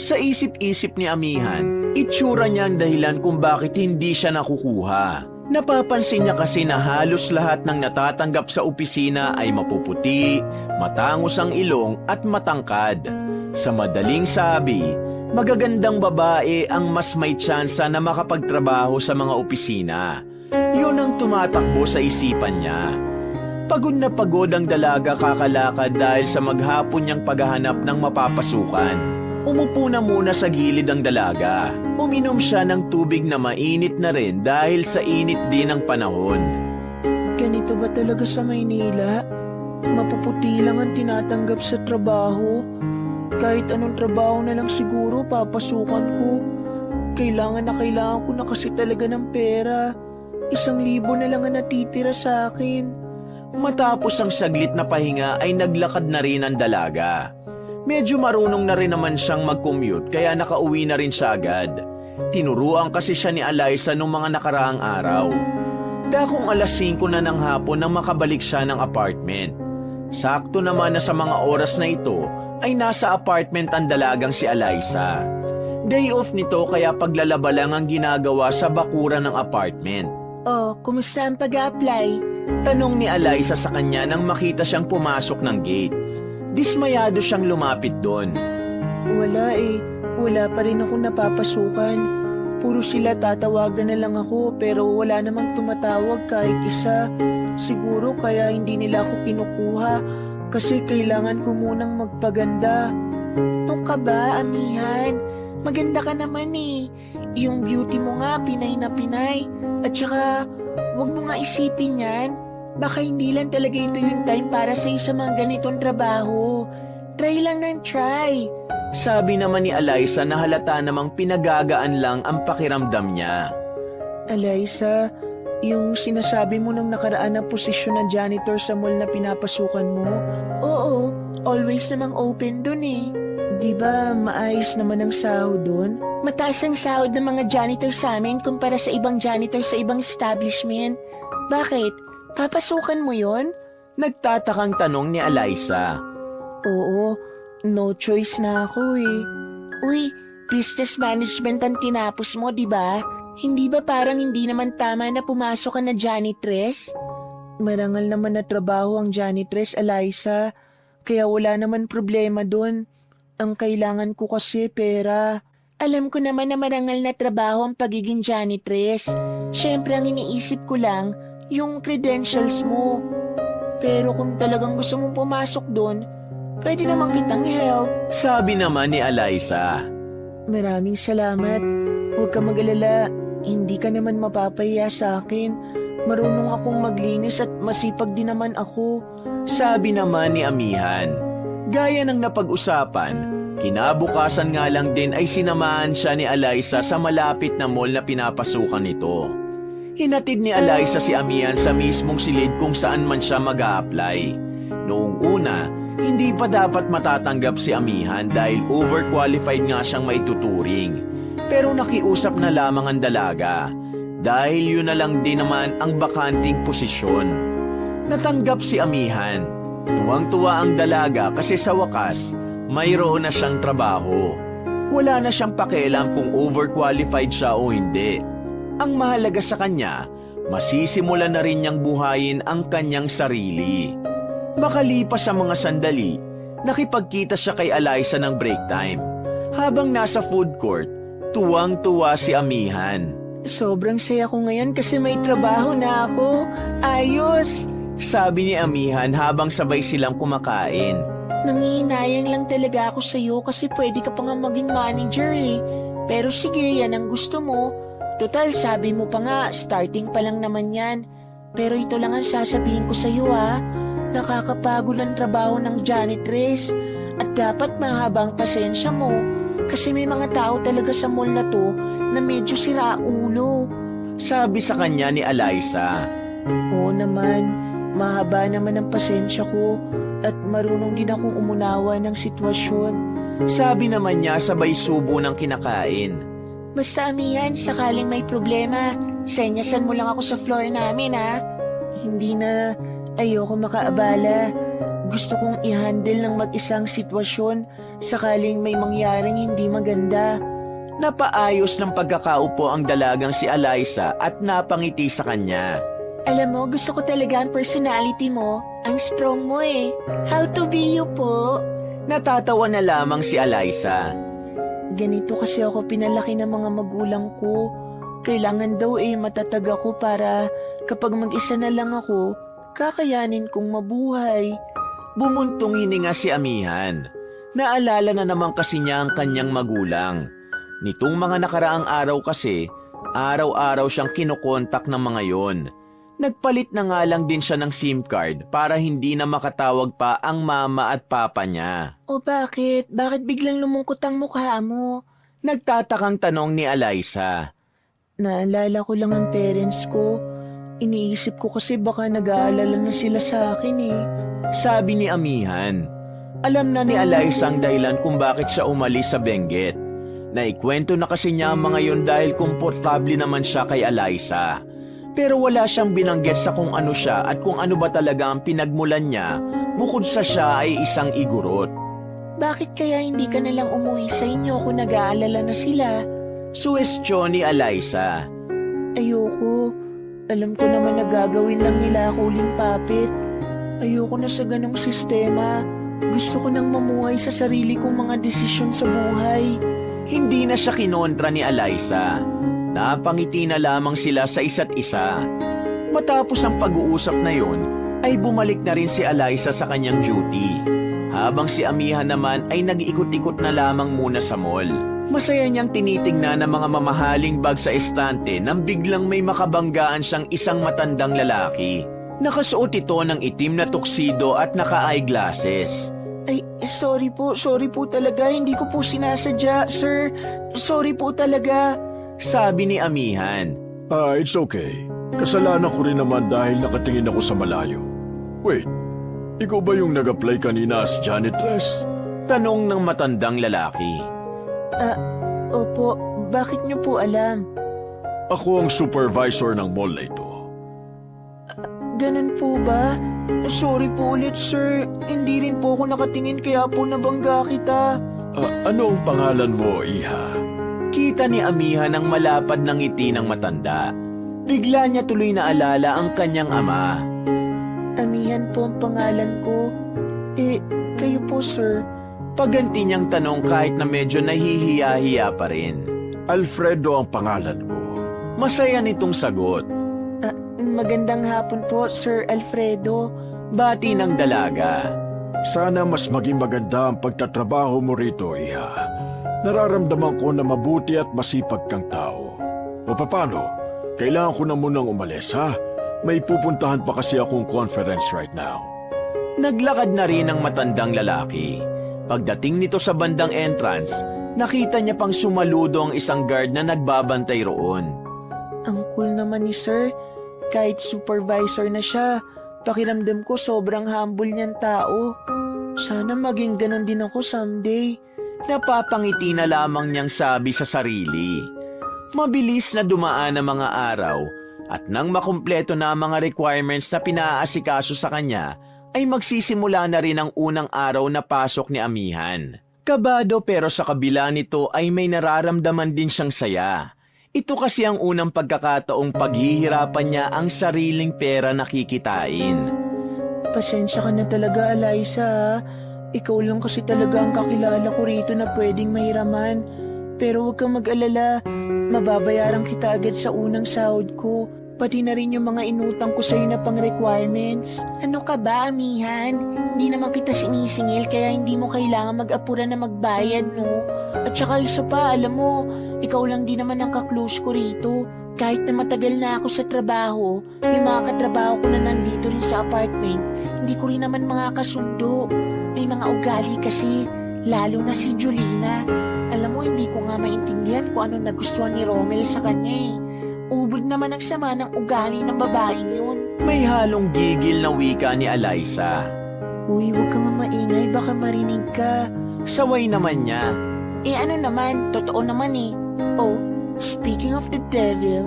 Sa isip-isip ni Amihan, itsura niya ang dahilan kung bakit hindi siya nakukuha. Napapansin niya kasi na halos lahat ng natatanggap sa opisina ay mapuputi, matangos ang ilong at matangkad. Sa madaling sabi, magagandang babae ang mas may tsansa na makapagtrabaho sa mga opisina. Yun ang tumatakbo sa isipan niya. Pagod na pagod ang dalaga kakalakad dahil sa maghapon niyang paghahanap ng mapapasukan. Umupo na muna sa gilid ang dalaga. Uminom siya ng tubig na mainit na rin dahil sa init din ng panahon. Ganito ba talaga sa Maynila? Mapuputi lang ang tinatanggap sa trabaho. Kahit anong trabaho na lang siguro papasukan ko. Kailangan ko na kasi talaga ng pera. 1,000 na lang ang natitira sa akin. Matapos ang saglit na pahinga ay naglakad na rin ang dalaga. Medyo marunong na rin naman siyang mag-commute kaya nakauwi na rin siya agad. Tinuruan kasi siya ni Eliza nung mga nakaraang araw. Dakong 5:00 na ng hapon nang makabalik siya ng apartment. Sakto naman na sa mga oras na ito ay nasa apartment ang dalagang si Eliza. Day off nito kaya paglalaba lang ang ginagawa sa bakuran ng apartment. Oh, kumusta ang pag-a-apply? Tanong ni Eliza sa kanya nang makita siyang pumasok ng gate. Dismayado siyang lumapit doon. Wala pa rin ako napapasukan. Puro sila tatawagan na lang ako pero wala namang tumatawag kahit isa. Siguro kaya hindi nila ako kinukuha kasi kailangan ko munang magpaganda. Nung ka ba, amihan? Maganda ka naman eh. Yung beauty mo nga, pinay na pinay. At saka, wag mo nga isipin yan. Baka hindi lang talaga ito yung time para sa'yo sa mga ganitong trabaho. Try lang ng try. Sabi naman ni Eliza na halata namang pinagagaan lang ang pakiramdam niya. Eliza, yung sinasabi mo nung nakaraan na posisyon ng janitor sa mall na pinapasukan mo, Oo, always namang open dun eh. di ba maayos naman ang sahod doon? Mataas ang sahod ng mga janitor sa amin kumpara sa ibang janitor sa ibang establishment. Bakit? Papasukan mo yon? Nagtatakang tanong ni Eliza. Oo, no choice na ako eh. Uy, business management ang tinapos mo, di ba? Hindi ba parang hindi naman tama na pumasok ka na janitress? Marangal naman na trabaho ang janitress, Eliza. Kaya wala naman problema doon. Ang kailangan ko kasi pera. Alam ko naman na marangal na trabaho ang pagiging janitress. Siyempre ang iniisip ko lang, yung credentials mo. Pero kung talagang gusto mong pumasok doon, pwede naman kitang help. Sabi naman ni Eliza. Maraming salamat. Huwag ka mag-alala. Hindi ka naman mapapahiya sa akin. Marunong akong maglinis at masipag din naman ako. Sabi naman ni Amihan. Gaya ng napag-usapan, kinabukasan nga lang din ay sinamahan siya ni Eliza sa malapit na mall na pinapasukan nito. Hinatid ni Eliza si Amihan sa mismong silid kung saan man siya mag-a-apply. Noong una, hindi pa dapat matatanggap si Amihan dahil overqualified nga siyang maituturing. Pero nakiusap na lamang ang dalaga dahil yun na lang din naman ang bakanting posisyon. Natanggap si Amihan. Tuwang-tuwa ang dalaga kasi sa wakas, mayroon na siyang trabaho. Wala na siyang pakialam kung overqualified siya o hindi. Ang mahalaga sa kanya, masisimulan na rin niyang buhayin ang kanyang sarili. Makalipas sa mga sandali, nakipagkita siya kay Eliza ng break time. Habang nasa food court, tuwang-tuwa si Amihan. Sobrang saya ko ngayon kasi may trabaho na ako. Ayos! Sabi ni Amihan habang sabay silang kumakain. Nangihinayang lang talaga ako sa'yo kasi pwede ka pa nga maging manager eh. Pero sige, yan ang gusto mo. Total, sabi mo pa nga, starting pa lang naman yan. Pero ito lang ang sasabihin ko sa'yo ha. Nakakapagod ang trabaho ng janitress. At dapat mahabang pasensya mo. Kasi may mga tao talaga sa mall na to na medyo siraulo. Sabi sa kanya ni Eliza. Oo naman. Mahaba naman ang pasensya ko at marunong din akong umunawa ng sitwasyon. Sabi naman niya sabay subo ng kinakain. Basta Amihan, sakaling may problema, senyasan mo lang ako sa floor namin ha. Hindi na, ayoko makaabala. Gusto kong i-handle ng mag-isang sitwasyon sakaling may mangyaring hindi maganda. Napaayos ng pagkakaupo ang dalagang si Eliza at napangiti sa kanya. Alam mo, gusto ko talaga ang personality mo. Ang strong mo eh. How to be you po? Natatawa na lamang si Eliza. Ganito kasi ako pinalaki ng mga magulang ko. Kailangan daw matatag ako para kapag mag-isa na lang ako, kakayanin kong mabuhay. Bumuntong hininga si Amihan. Naalala na naman kasi niya ang kanyang magulang. Nitong mga nakaraang araw kasi, araw-araw siyang kinokontak ng mga yon. Nagpalit na nga lang din siya ng SIM card para hindi na makatawag pa ang mama at papa niya. O bakit? Bakit biglang lumungkot ang mukha mo? Nagtatakang tanong ni Eliza. Naalala ko lang ang parents ko. Iniisip ko kasi baka nag-aalala na sila sa akin eh. Sabi ni Amihan. Alam na ni Eliza ang dahilan kung bakit siya umalis sa Benguet. Naikwento na kasi niya ang mga yon dahil komportable naman siya kay Eliza. Pero wala siyang binanggit sa kung ano siya at kung ano ba talaga ang pinagmulan niya bukod sa siya ay isang igurot. Bakit kaya hindi ka nalang umuwi sa inyo kung nag-aalala na sila? Suwestyon ni Eliza. Ayoko. Alam ko naman na gagawin lang nila ako uling papit. Ayoko na sa ganong sistema. Gusto ko nang mamuhay sa sarili kong mga desisyon sa buhay. Hindi na siya kinontra ni Eliza. Napangiti na lamang sila sa isa't isa. Matapos ang pag-uusap na yon, ay bumalik na rin si Eliza sa kanyang duty. Habang si Amihan naman ay nag-ikot-ikot na lamang muna sa mall. Masaya niyang tinitingnan ang mga mamahaling bag sa estante nang biglang may makabanggaan siyang isang matandang lalaki. Nakasuot ito ng itim na tuxedo at naka-eyeglasses. Ay, sorry po talaga. Hindi ko po sinasadya, sir. Sorry po talaga. Sabi ni Amihan. It's okay. Kasalanan ko rin naman dahil nakatingin ako sa malayo. Wait, ikaw ba yung nag-apply kanina as janitress? Tanong ng matandang lalaki. Opo. Bakit niyo po alam? Ako ang supervisor ng mall na ito. Ganun po ba? Sorry po ulit, sir. Hindi rin po ako nakatingin kaya po nabangga kita. Ano ang pangalan mo, Iha? Kita ni Amihan ang malapad ng ngiti ng matanda. Bigla niya tuloy na alala ang kanyang ama. Amihan po ang pangalan ko. Kayo po, sir. Paganti niyang tanong kahit na medyo nahihiya-hiya pa rin. Alfredo ang pangalan ko. Masaya nitong sagot. Magandang hapon po, Sir Alfredo. Bati ng dalaga. Sana mas maging maganda ang pagtatrabaho mo rito, Iha. Nararamdaman ko na mabuti at masipag kang tao. O paano? Kailangan ko na munang umalis, ha? May pupuntahan pa kasi akong conference right now. Naglakad na rin ang matandang lalaki. Pagdating nito sa bandang entrance, nakita niya pang sumaludo ang isang guard na nagbabantay roon. Ang cool naman ni Sir. Kahit supervisor na siya, pakiramdam ko sobrang humble niyang tao. Sana maging ganon din ako someday. Napapangiti na lamang niyang sabi sa sarili. Mabilis na dumaan ang mga araw at nang makumpleto na ang mga requirements na pinaasikaso sa kanya, ay magsisimula na rin ang unang araw na pasok ni Amihan. Kabado pero sa kabila nito ay may nararamdaman din siyang saya. Ito kasi ang unang pagkakataong paghihirapan niya ang sariling pera na kikitain. Pasensya ka na talaga, Eliza, ha? Ikaw lang kasi talaga ang kakilala ko rito na pwedeng mahiraman. Pero huwag kang mag-alala, mababayaran kita agad sa unang sahod ko. Pati na rin yung mga inutang ko sa'yo na pang-requirements. Ano ka ba, Amihan? Hindi naman kita sinisingil kaya hindi mo kailangan mag-apura na magbayad, no? At saka isa pa, alam mo, ikaw lang din naman ang kaklose ko rito. Kahit na matagal na ako sa trabaho, yung mga katrabaho ko na nandito rin sa apartment, hindi ko rin naman mga kasundo. May mga ugali kasi, lalo na si Julina. Alam mo, hindi ko nga maintindihan kung ano nagustuhan ni Romel sa kanya eh. Ubod naman ang sama ng ugali ng babaeng yun. May halong gigil na wika ni Eliza. Uy, huwag ka nga maingay, baka marinig ka. Saway naman niya. Ano naman, totoo naman eh. Oh, speaking of the devil,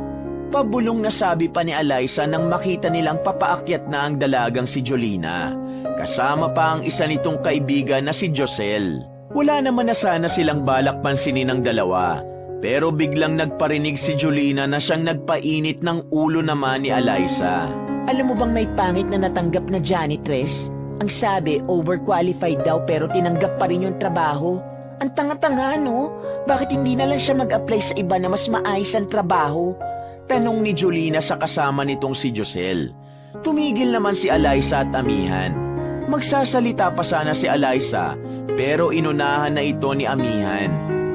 Pabulong na sabi pa ni Eliza nang makita nilang papaakyat na ang dalagang si Jolina. Kasama pa ang isa nitong kaibigan na si Josel. Wala naman na sana silang balak pansinin ng dalawa. Pero biglang nagparinig si Jolina na siyang nagpainit ng ulo naman ni Eliza. Alam mo bang may pangit na natanggap na janitress? Ang sabi, overqualified daw pero tinanggap pa rin yung trabaho. Ang tanga-tanga, no? Bakit hindi na lang siya mag-apply sa iba na mas maayos ang trabaho? Tanong ni Jolina sa kasama nitong si Josel. Tumigil naman si Eliza at Amihan. Magsasalita pa sana si Eliza pero inunahan na ito ni Amihan.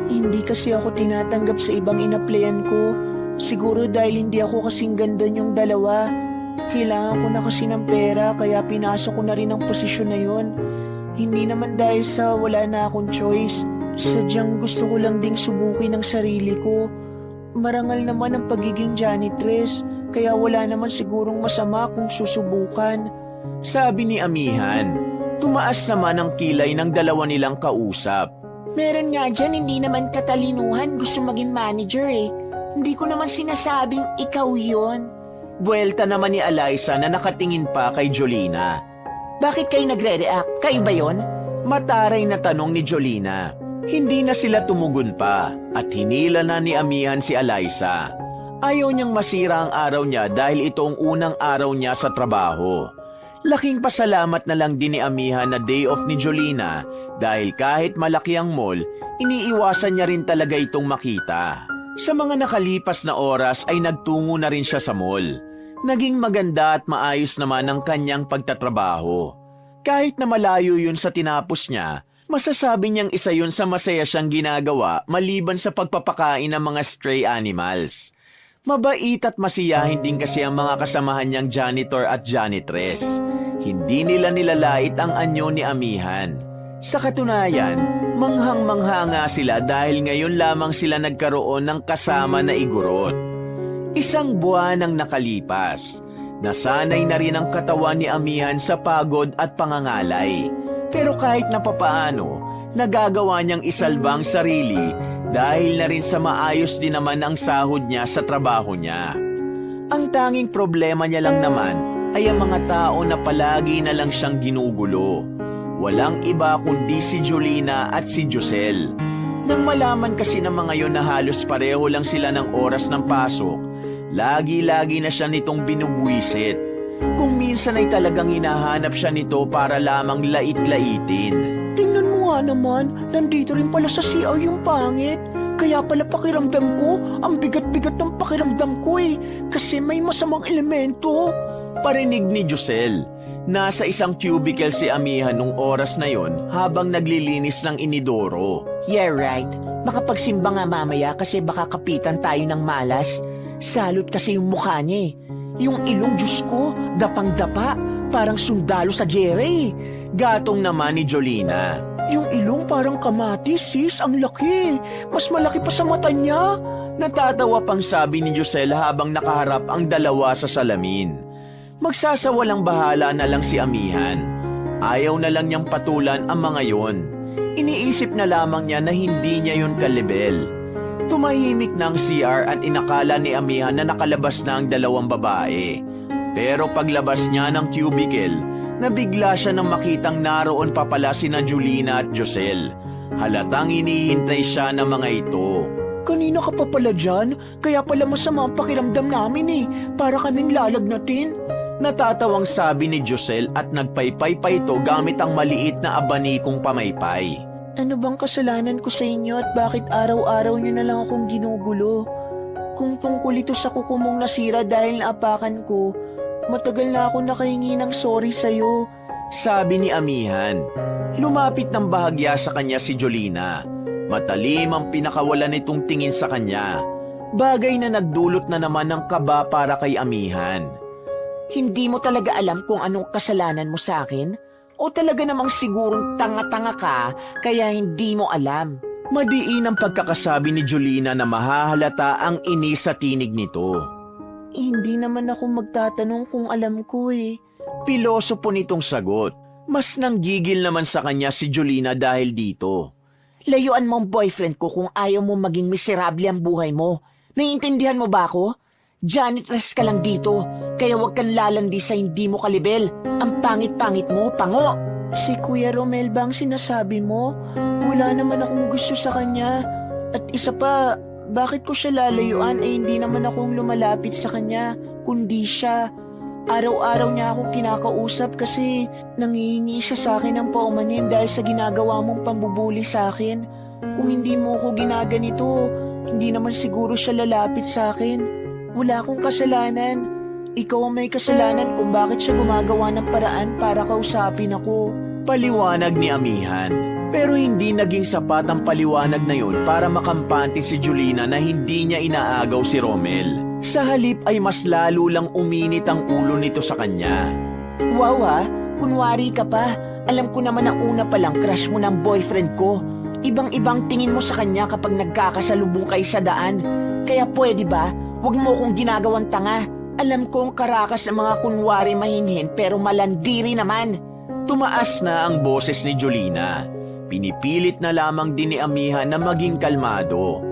hindi kasi ako tinatanggap sa ibang inaplayan ko. Siguro dahil hindi ako kasing ganda niyong dalawa. Kailangan ko na kasi ng pera kaya pinasok ko na rin ang posisyon na yon. Hindi naman dahil sa wala na akong choice. Sadyang gusto ko lang ding subukin ang sarili ko. Marangal naman ang pagiging janitress, kaya wala naman sigurong masama kung susubukan. Sabi ni Amihan. Tumaas naman ang kilay ng dalawa nilang kausap. Meron nga dyan, hindi naman katalinuhan gusto maging manager eh. Hindi ko naman sinasabing ikaw yon. Buwelta naman ni Eliza na nakatingin pa kay Jolina. Bakit kayo nagre-react? Kayo ba yon? Mataray na tanong ni Jolina. Hindi na sila tumugon pa at hinila na ni Amihan si Eliza. Ayaw niyang masira ang araw niya dahil ito ang unang araw niya sa trabaho. Laking pasalamat na lang din ni Amihan na day off ni Jolina dahil kahit malaki ang mall, iniiwasan niya rin talaga itong makita. Sa mga nakalipas na oras ay nagtungo na rin siya sa mall. Naging maganda at maayos naman ang kanyang pagtatrabaho. Kahit na malayo yun sa tinapos niya, masasabi niyang isa yun sa masaya siyang ginagawa maliban sa pagpapakain ng mga stray animals. Mabait at masiyahin din kasi ang mga kasamahan niyang janitor at janitress. Hindi nila nilalait ang anyo ni Amihan. Sa katunayan, manghang-mangha nga sila dahil ngayon lamang sila nagkaroon ng kasama na igurot. Isang buwan ang nakalipas. Nasanay na rin ang katawan ni Amihan sa pagod at pangangalay. Pero kahit na papaano, nagagawa niyang isalbang sarili dahil na rin sa maayos din naman ang sahod niya sa trabaho niya. Ang tanging problema niya lang naman ay ang mga tao na palagi na lang siyang ginugulo. Walang iba kundi si Jolina at si Josel. Nang malaman kasi ng mga yon na halos pareho lang sila ng oras ng pasok, lagi-lagi na siya nitong binubwisit. Kung minsan ay talagang hinahanap siya nito para lamang lait-laitin. Tingnan mo nga naman, nandito rin pala sa CR yung pangit. Kaya pala pakiramdam ko, ang bigat-bigat ng pakiramdam ko kasi may masamang elemento. Parinig ni Josel. Nasa isang cubicle si Amihan nung oras na yon habang naglilinis ng inidoro. Yeah, right. Makapagsimba nga mamaya kasi baka kapitan tayo ng malas. Salot kasi yung mukha niya Yung ilong, Diyos ko, dapang-dapa. Parang sundalo sa gere. Gatong naman ni Jolina. Yung ilong parang kamatis, sis, ang laki. Mas malaki pa sa mata niya. Natatawa pang sabi ni Josel habang nakaharap ang dalawa sa salamin. Magsasawalang bahala na lang si Amihan. Ayaw na lang niyang patulan ang mga yon. Iniisip na lamang niya na hindi niya yon kalibel. Tumahimik na ang CR at inakala ni Amihan na nakalabas na ang dalawang babae. Pero paglabas niya ng cubicle, nabigla siya nang makitang naroon pa pala sina Jolina at Josel. Halatang hinihintay siya ng mga ito. Kanina ka pa pala dyan, kaya pala masama ang pakiramdam namin para kaming lalagnatin. Natatawang sabi ni Josel at nagpaypay pa ito gamit ang maliit na abanikong pamaypay. Ano bang kasalanan ko sa inyo at bakit araw-araw nyo na lang akong ginugulo? Kung tungkol ito sa kuko mong nasira dahil naapakan ko, matagal na ako nakahingi ng sorry sa'yo. Sabi ni Amihan. Lumapit ng bahagya sa kanya si Jolina. Matalim ang pinakawalan nitong tingin sa kanya. Bagay na nagdulot na naman ng kaba para kay Amihan. Hindi mo talaga alam kung anong kasalanan mo sa akin? O talaga namang sigurong tanga-tanga ka kaya hindi mo alam? Madiin ang pagkakasabi ni Jolina na mahahalata ang inis sa tinig nito. Hindi naman ako magtatanong kung alam ko Pilosopo nitong sagot. Mas nanggigil naman sa kanya si Jolina dahil dito. Layuan mo ang boyfriend ko kung ayaw mo maging miserable ang buhay mo. Naiintindihan mo ba ako? Janitress ka lang dito, kaya huwag kang lalandi sa hindi mo kalibel. Ang pangit-pangit mo, pango! Si Kuya Romel bang sinasabi mo? Wala naman akong gusto sa kanya. At isa pa, bakit ko siya lalayuan hindi naman akong lumalapit sa kanya, kundi siya. Araw-araw niya akong kinakausap kasi nangihingi siya sa akin ng paumanin dahil sa ginagawa mong pambubuli sa akin. Kung hindi mo ko ginaganito, hindi naman siguro siya lalapit sa akin. Wala akong kasalanan. Ikaw ang may kasalanan kung bakit siya gumagawa ng paraan para kausapin ako. Paliwanag ni Amihan. Pero hindi naging sapat ang paliwanag na yun para makampante si Jolina na hindi niya inaagaw si Romel. Sa halip ay mas lalo lang uminit ang ulo nito sa kanya. Wow kunwari ka pa. Alam ko naman ang una palang crush mo ng boyfriend ko. Ibang-ibang tingin mo sa kanya kapag nagkakasalubong kayo sa daan. Kaya pwede ba? Huwag mo kong ginagawang tanga. Alam kong karakas ng mga kunwari mahinhin pero malandiri naman. Tumaas na ang boses ni Jolina. Pinipilit na lamang din ni Amihan na maging kalmado.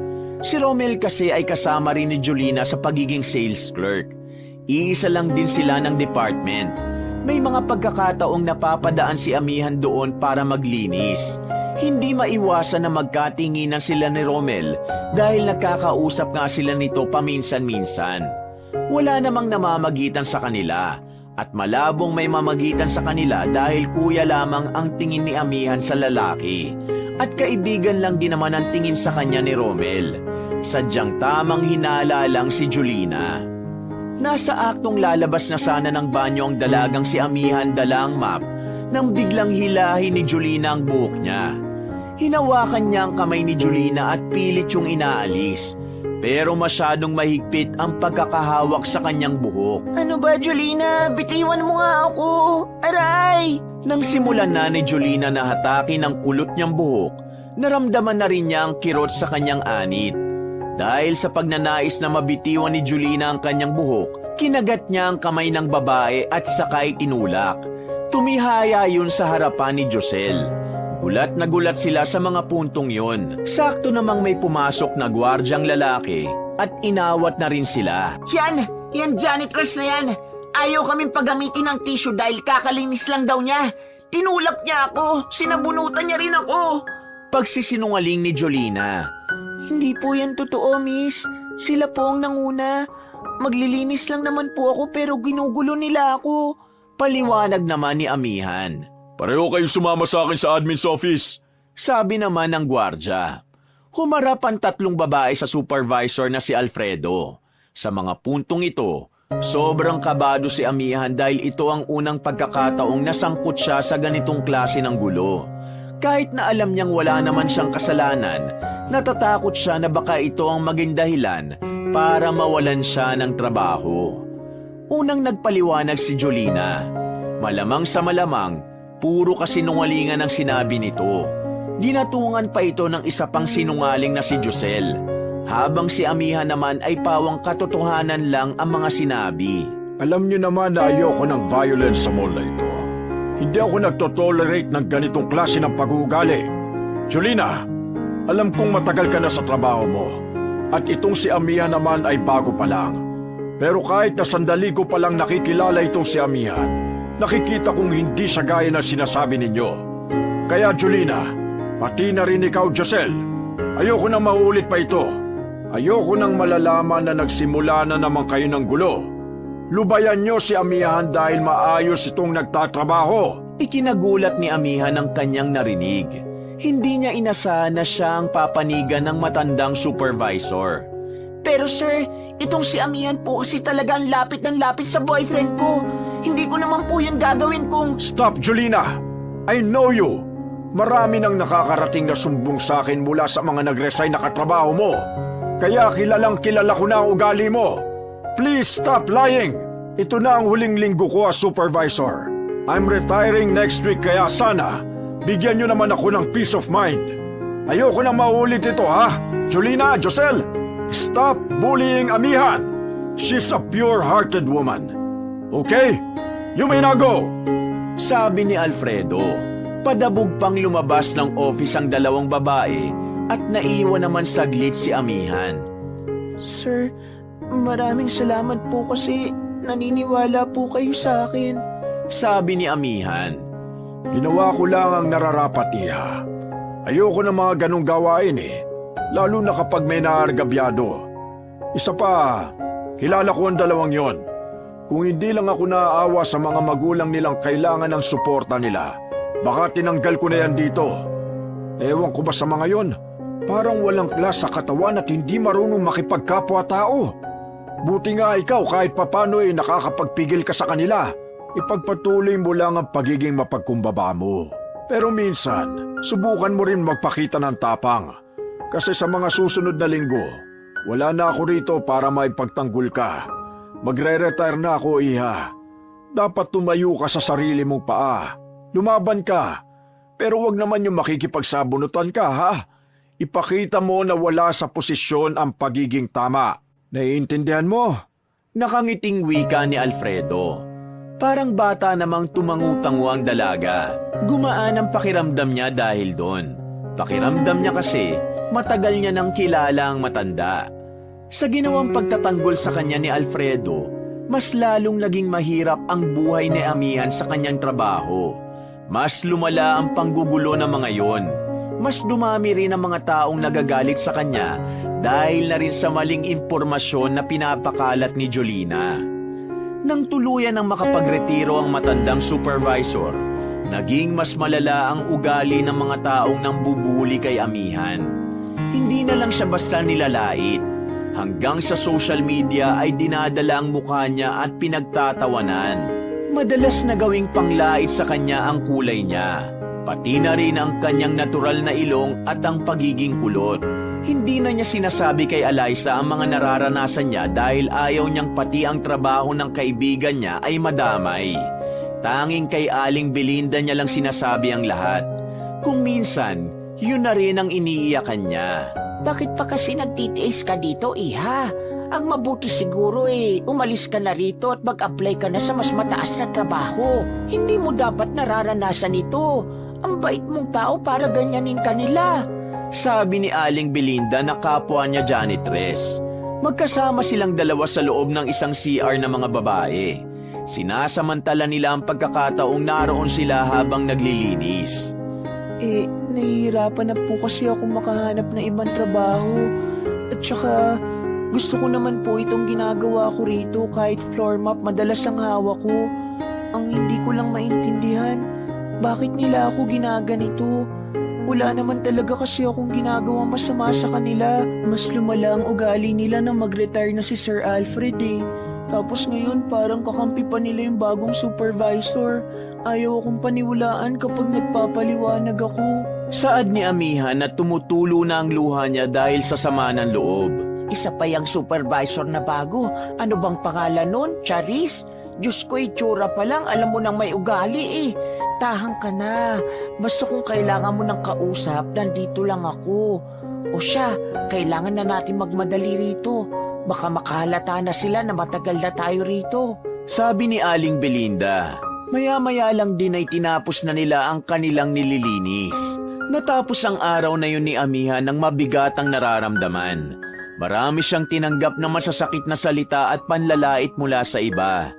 Si Romel kasi ay kasama rin ni Jolina sa pagiging sales clerk. Iisa lang din sila ng department. May mga pagkakataong napapadaan si Amihan doon para maglinis. Hindi maiwasan na magkatinginan sila ni Romel dahil nakakausap nga sila nito paminsan-minsan. Wala namang namamagitan sa kanila at malabong may mamagitan sa kanila dahil kuya lamang ang tingin ni Amihan sa lalaki at kaibigan lang din naman ang tingin sa kanya ni Romel. Sadyang tamang hinala lang si Julina. Nasa aktong lalabas na sana ng banyo ang dalagang si Amihan dala ang map nang biglang hilahin ni Julina ang buhok niya. Hinawakan niya ang kamay ni Julina at pilit yung inaalis. Pero masyadong mahigpit ang pagkakahawak sa kanyang buhok. Ano ba, Julina? Bitiwan mo nga ako. Aray! Nang simulan na ni Julina na hatakin ang kulot niyang buhok, naramdaman na rin niya ang kirot sa kanyang anit. Dahil sa pagnanais na mabitiwan ni Julina ang kanyang buhok, kinagat niya ang kamay ng babae at sakay tinulak. Tumihaya yun sa harapan ni Josel. Gulat na gulat sila sa mga puntong yon. Sakto namang may pumasok na gwardyang lalaki at inawat na rin sila. Yan janitress na yan. Ayaw kaming paggamitin ng tissue dahil kakalinis lang daw niya. Tinulak niya ako, sinabunutan niya rin ako. Pagsisinungaling ni Jolina. Hindi po yan totoo, miss. Sila po ang nanguna. Maglilinis lang naman po ako pero ginugulo nila ako. Paliwanag naman ni Amihan. Pareho kayong sumama sa akin sa admin's office. Sabi naman ng gwardya. Humarap ang tatlong babae sa supervisor na si Alfredo. Sa mga puntong ito, sobrang kabado si Amihan dahil ito ang unang pagkakataong nasangkot siya sa ganitong klase ng gulo. Kahit na alam niyang wala naman siyang kasalanan, natatakot siya na baka ito ang maging dahilan para mawalan siya ng trabaho. Unang nagpaliwanag si Jolina. Malamang sa malamang, puro kasinungalingan ang sinabi nito. Ginatungan pa ito ng isa pang sinungaling na si Josel, habang si Amihan naman ay pawang katotohanan lang ang mga sinabi. Alam niyo naman na ayoko ng violence sa mall na ito. Hindi ako nagtotolerate ng ganitong klase ng pag-uugali. Julina, alam kong matagal ka na sa trabaho mo. At itong si Amihan naman ay bago pa lang. Pero kahit na sandali ko palang nakikilala itong si Amihan, nakikita kong hindi siya gaya na sinasabi ninyo. Kaya Julina, pati na rin ikaw Josel, ayoko nang maulit pa ito. Ayoko nang malalaman na nagsimula na naman kayo ng gulo. Lubayan niyo si Amihan dahil maayos itong nagtatrabaho. Ikinagulat ni Amihan ang kanyang narinig. Hindi niya inasahan na siya ang papanigan ng matandang supervisor. Pero sir, itong si Amihan po kasi talaga ang lapit ng lapit sa boyfriend ko. Hindi ko naman po yun gagawin kung... Stop, Julina! I know you! Marami nang nakakarating na sumbong sa akin mula sa mga nag-resign na katrabaho mo. Kaya kilalang kilala ko na ang ugali mo. Please stop lying! Ito na ang huling linggo ko as supervisor. I'm retiring next week kaya sana bigyan nyo naman ako ng peace of mind. Ayoko na maulit ito ha? Julina, Josel, stop bullying Amihan. She's a pure-hearted woman. Okay? You may now go! Sabi ni Alfredo. Padabog pang lumabas ng office ang dalawang babae at naiwan naman saglit si Amihan. Sir, maraming salamat po kasi naniniwala po kayo sa akin. Sabi ni Amihan. Ginawa ko lang ang nararapat, Iha. Ayoko na mga ganong gawain lalo na kapag may naargabyado. Isa pa, kilala ko ang dalawang yon. Kung hindi lang ako naaawa sa mga magulang nilang kailangan ng suporta nila, baka tinanggal ko na yan dito. Ewan ko ba sa mga yon? Parang walang klas sa katawan at hindi marunong makipagkapwa-tao. Buti nga ikaw kahit papano nakakapagpigil ka sa kanila. Ipagpatuloy mo lang ang pagiging mapagkumbaba mo. Pero minsan, subukan mo rin magpakita ng tapang. Kasi sa mga susunod na linggo, wala na ako rito para maipagtanggol ka. Magre-retire na ako, Iha. Dapat tumayo ka sa sarili mong paa. Lumaban ka. Pero wag naman yung makikipagsabunutan ka, ha? Ipakita mo na wala sa posisyon ang pagiging tama. Naiintindihan mo? Nakangiting wika ni Alfredo. Parang bata namang tumangu-tangu ang dalaga. Gumaan ang pakiramdam niya dahil doon. Pakiramdam niya kasi matagal niya nang kilala ang matanda. Sa ginawang pagtatanggol sa kanya ni Alfredo, mas lalong naging mahirap ang buhay ni Amihan sa kanyang trabaho. Mas lumala ang panggugulo ng mga yon. Mas dumami rin ang mga taong nagagalit sa kanya dahil na rin sa maling impormasyon na pinapakalat ni Jolina. Nang tuluyan ng makapagretiro ang matandang supervisor, naging mas malala ang ugali ng mga taong nambubuli kay Amihan. Hindi na lang siya basta nilalait. Hanggang sa social media ay dinadala ang mukha niya at pinagtatawanan. Madalas na gawing panglait sa kanya ang kulay niya, pati na rin ang kanyang natural na ilong at ang pagiging kulot. Hindi na niya sinasabi kay Eliza ang mga nararanasan niya dahil ayaw niyang pati ang trabaho ng kaibigan niya ay madamay. Tanging kay Aling Belinda niya lang sinasabi ang lahat. Kung minsan, yun na rin ang iniiyakan niya. Bakit pa kasi nagtitiis ka dito, Iha? Ang mabuti siguro umalis ka na rito at mag-apply ka na sa mas mataas na trabaho. Hindi mo dapat nararanasan ito. Ang bait mong tao para ganyanin ka nila. Sabi ni Aling Belinda na kapwa niya janitress. Magkasama silang dalawa sa loob ng isang CR na mga babae. Sinasamantala nila ang pagkakataong naroon sila habang naglilinis. Nahihirapan na po kasi ako makahanap ng ibang trabaho. At saka, gusto ko naman po itong ginagawa ko rito kahit floor mop madalas ang hawak ko. Ang hindi ko lang maintindihan, bakit nila ako ginaganito? Wala naman talaga kasi akong ginagawang masama sa kanila. Mas lumala ang ugali nila na mag-retire na si Sir Alfred Tapos ngayon parang kakampi pa nila yung bagong supervisor. Ayaw akong paniwalaan kapag nagpapaliwanag ako. Saad ni Amihan na tumutulo na ang luha niya dahil sa sama ng loob. Isa pa yung supervisor na bago. Ano bang pangalan nun? Charis? Diyos ko, itsura pa lang. Alam mo nang may ugali Tahang ka na. Basta kung kailangan mo ng kausap, nandito lang ako. O siya, kailangan na natin magmadali rito. Baka makahalata na sila na matagal na tayo rito. Sabi ni Aling Belinda. Maya-maya lang din ay tinapos na nila ang kanilang nililinis. Natapos ang araw na yun ni Amihan ng mabigatang nararamdaman. Marami siyang tinanggap na masasakit na salita at panlalait mula sa iba.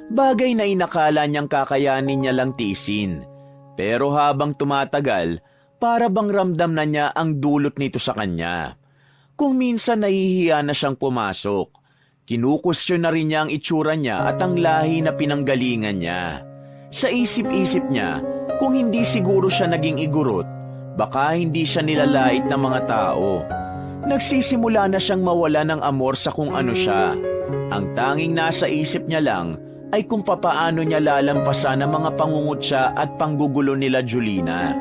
Bagay na inakala niyang kakayanin niya lang tiisin. Pero habang tumatagal, para bang ramdam na niya ang dulot nito sa kanya. Kung minsan nahihiya na siyang pumasok, kinukustyon na rin niya ang itsura niya at ang lahi na pinanggalingan niya. Sa isip-isip niya, kung hindi siguro siya naging igurot, baka hindi siya nilalait ng mga tao. Nagsisimula na siyang mawala ng amor sa kung ano siya. Ang tanging nasa isip niya lang ay kung papaano niya lalampasan ang mga pangungutya at panggugulo nila Julina.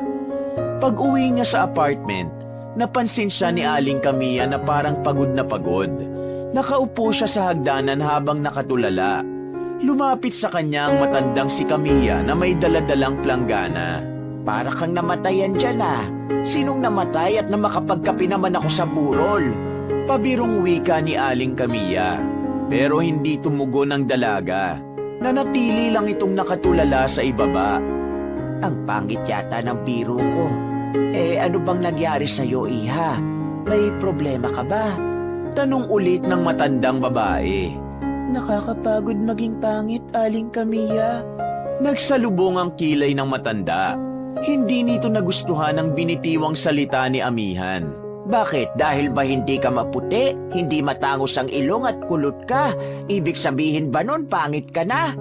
Pag-uwi niya sa apartment, napansin siya ni Aling Camilla na parang pagod na pagod. Nakaupo siya sa hagdanan habang nakatulala. Lumapit sa kanya ang matandang si Camilla na may daladalang planggana. Para kang namatayan dyan Sinong namatay at na makapagkapi naman ako sa burol? Pabirong wika ni Aling Camilla. Pero hindi tumugon ang dalaga. Nanatili lang itong nakatulala sa ibaba. Ang pangit yata ng biro ko. Ano bang nangyari sa'yo, Iha? May problema ka ba? Tanong ulit ng matandang babae. Nakakapagod maging pangit, Aling Camilla. Nagsalubong ang kilay ng matanda. Hindi nito nagustuhan ang binitiwang salita ni Amihan. Bakit? Dahil ba hindi ka maputi? Hindi matangos ang ilong at kulot ka? Ibig sabihin ba nun pangit ka na?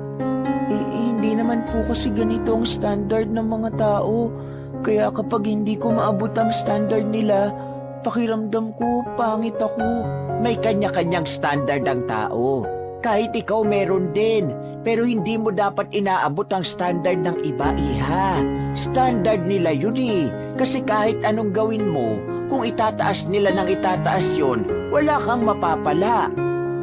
Hindi naman po kasi ganito ang standard ng mga tao. Kaya kapag hindi ko maabot ang standard nila, pakiramdam ko pangit ako. May kanya-kanyang standard ang tao. Kahit ikaw meron din, pero hindi mo dapat inaabot ang standard ng iba, Iha. Standard nila yun kasi kahit anong gawin mo, kung itataas nila ng itataas yun, wala kang mapapala.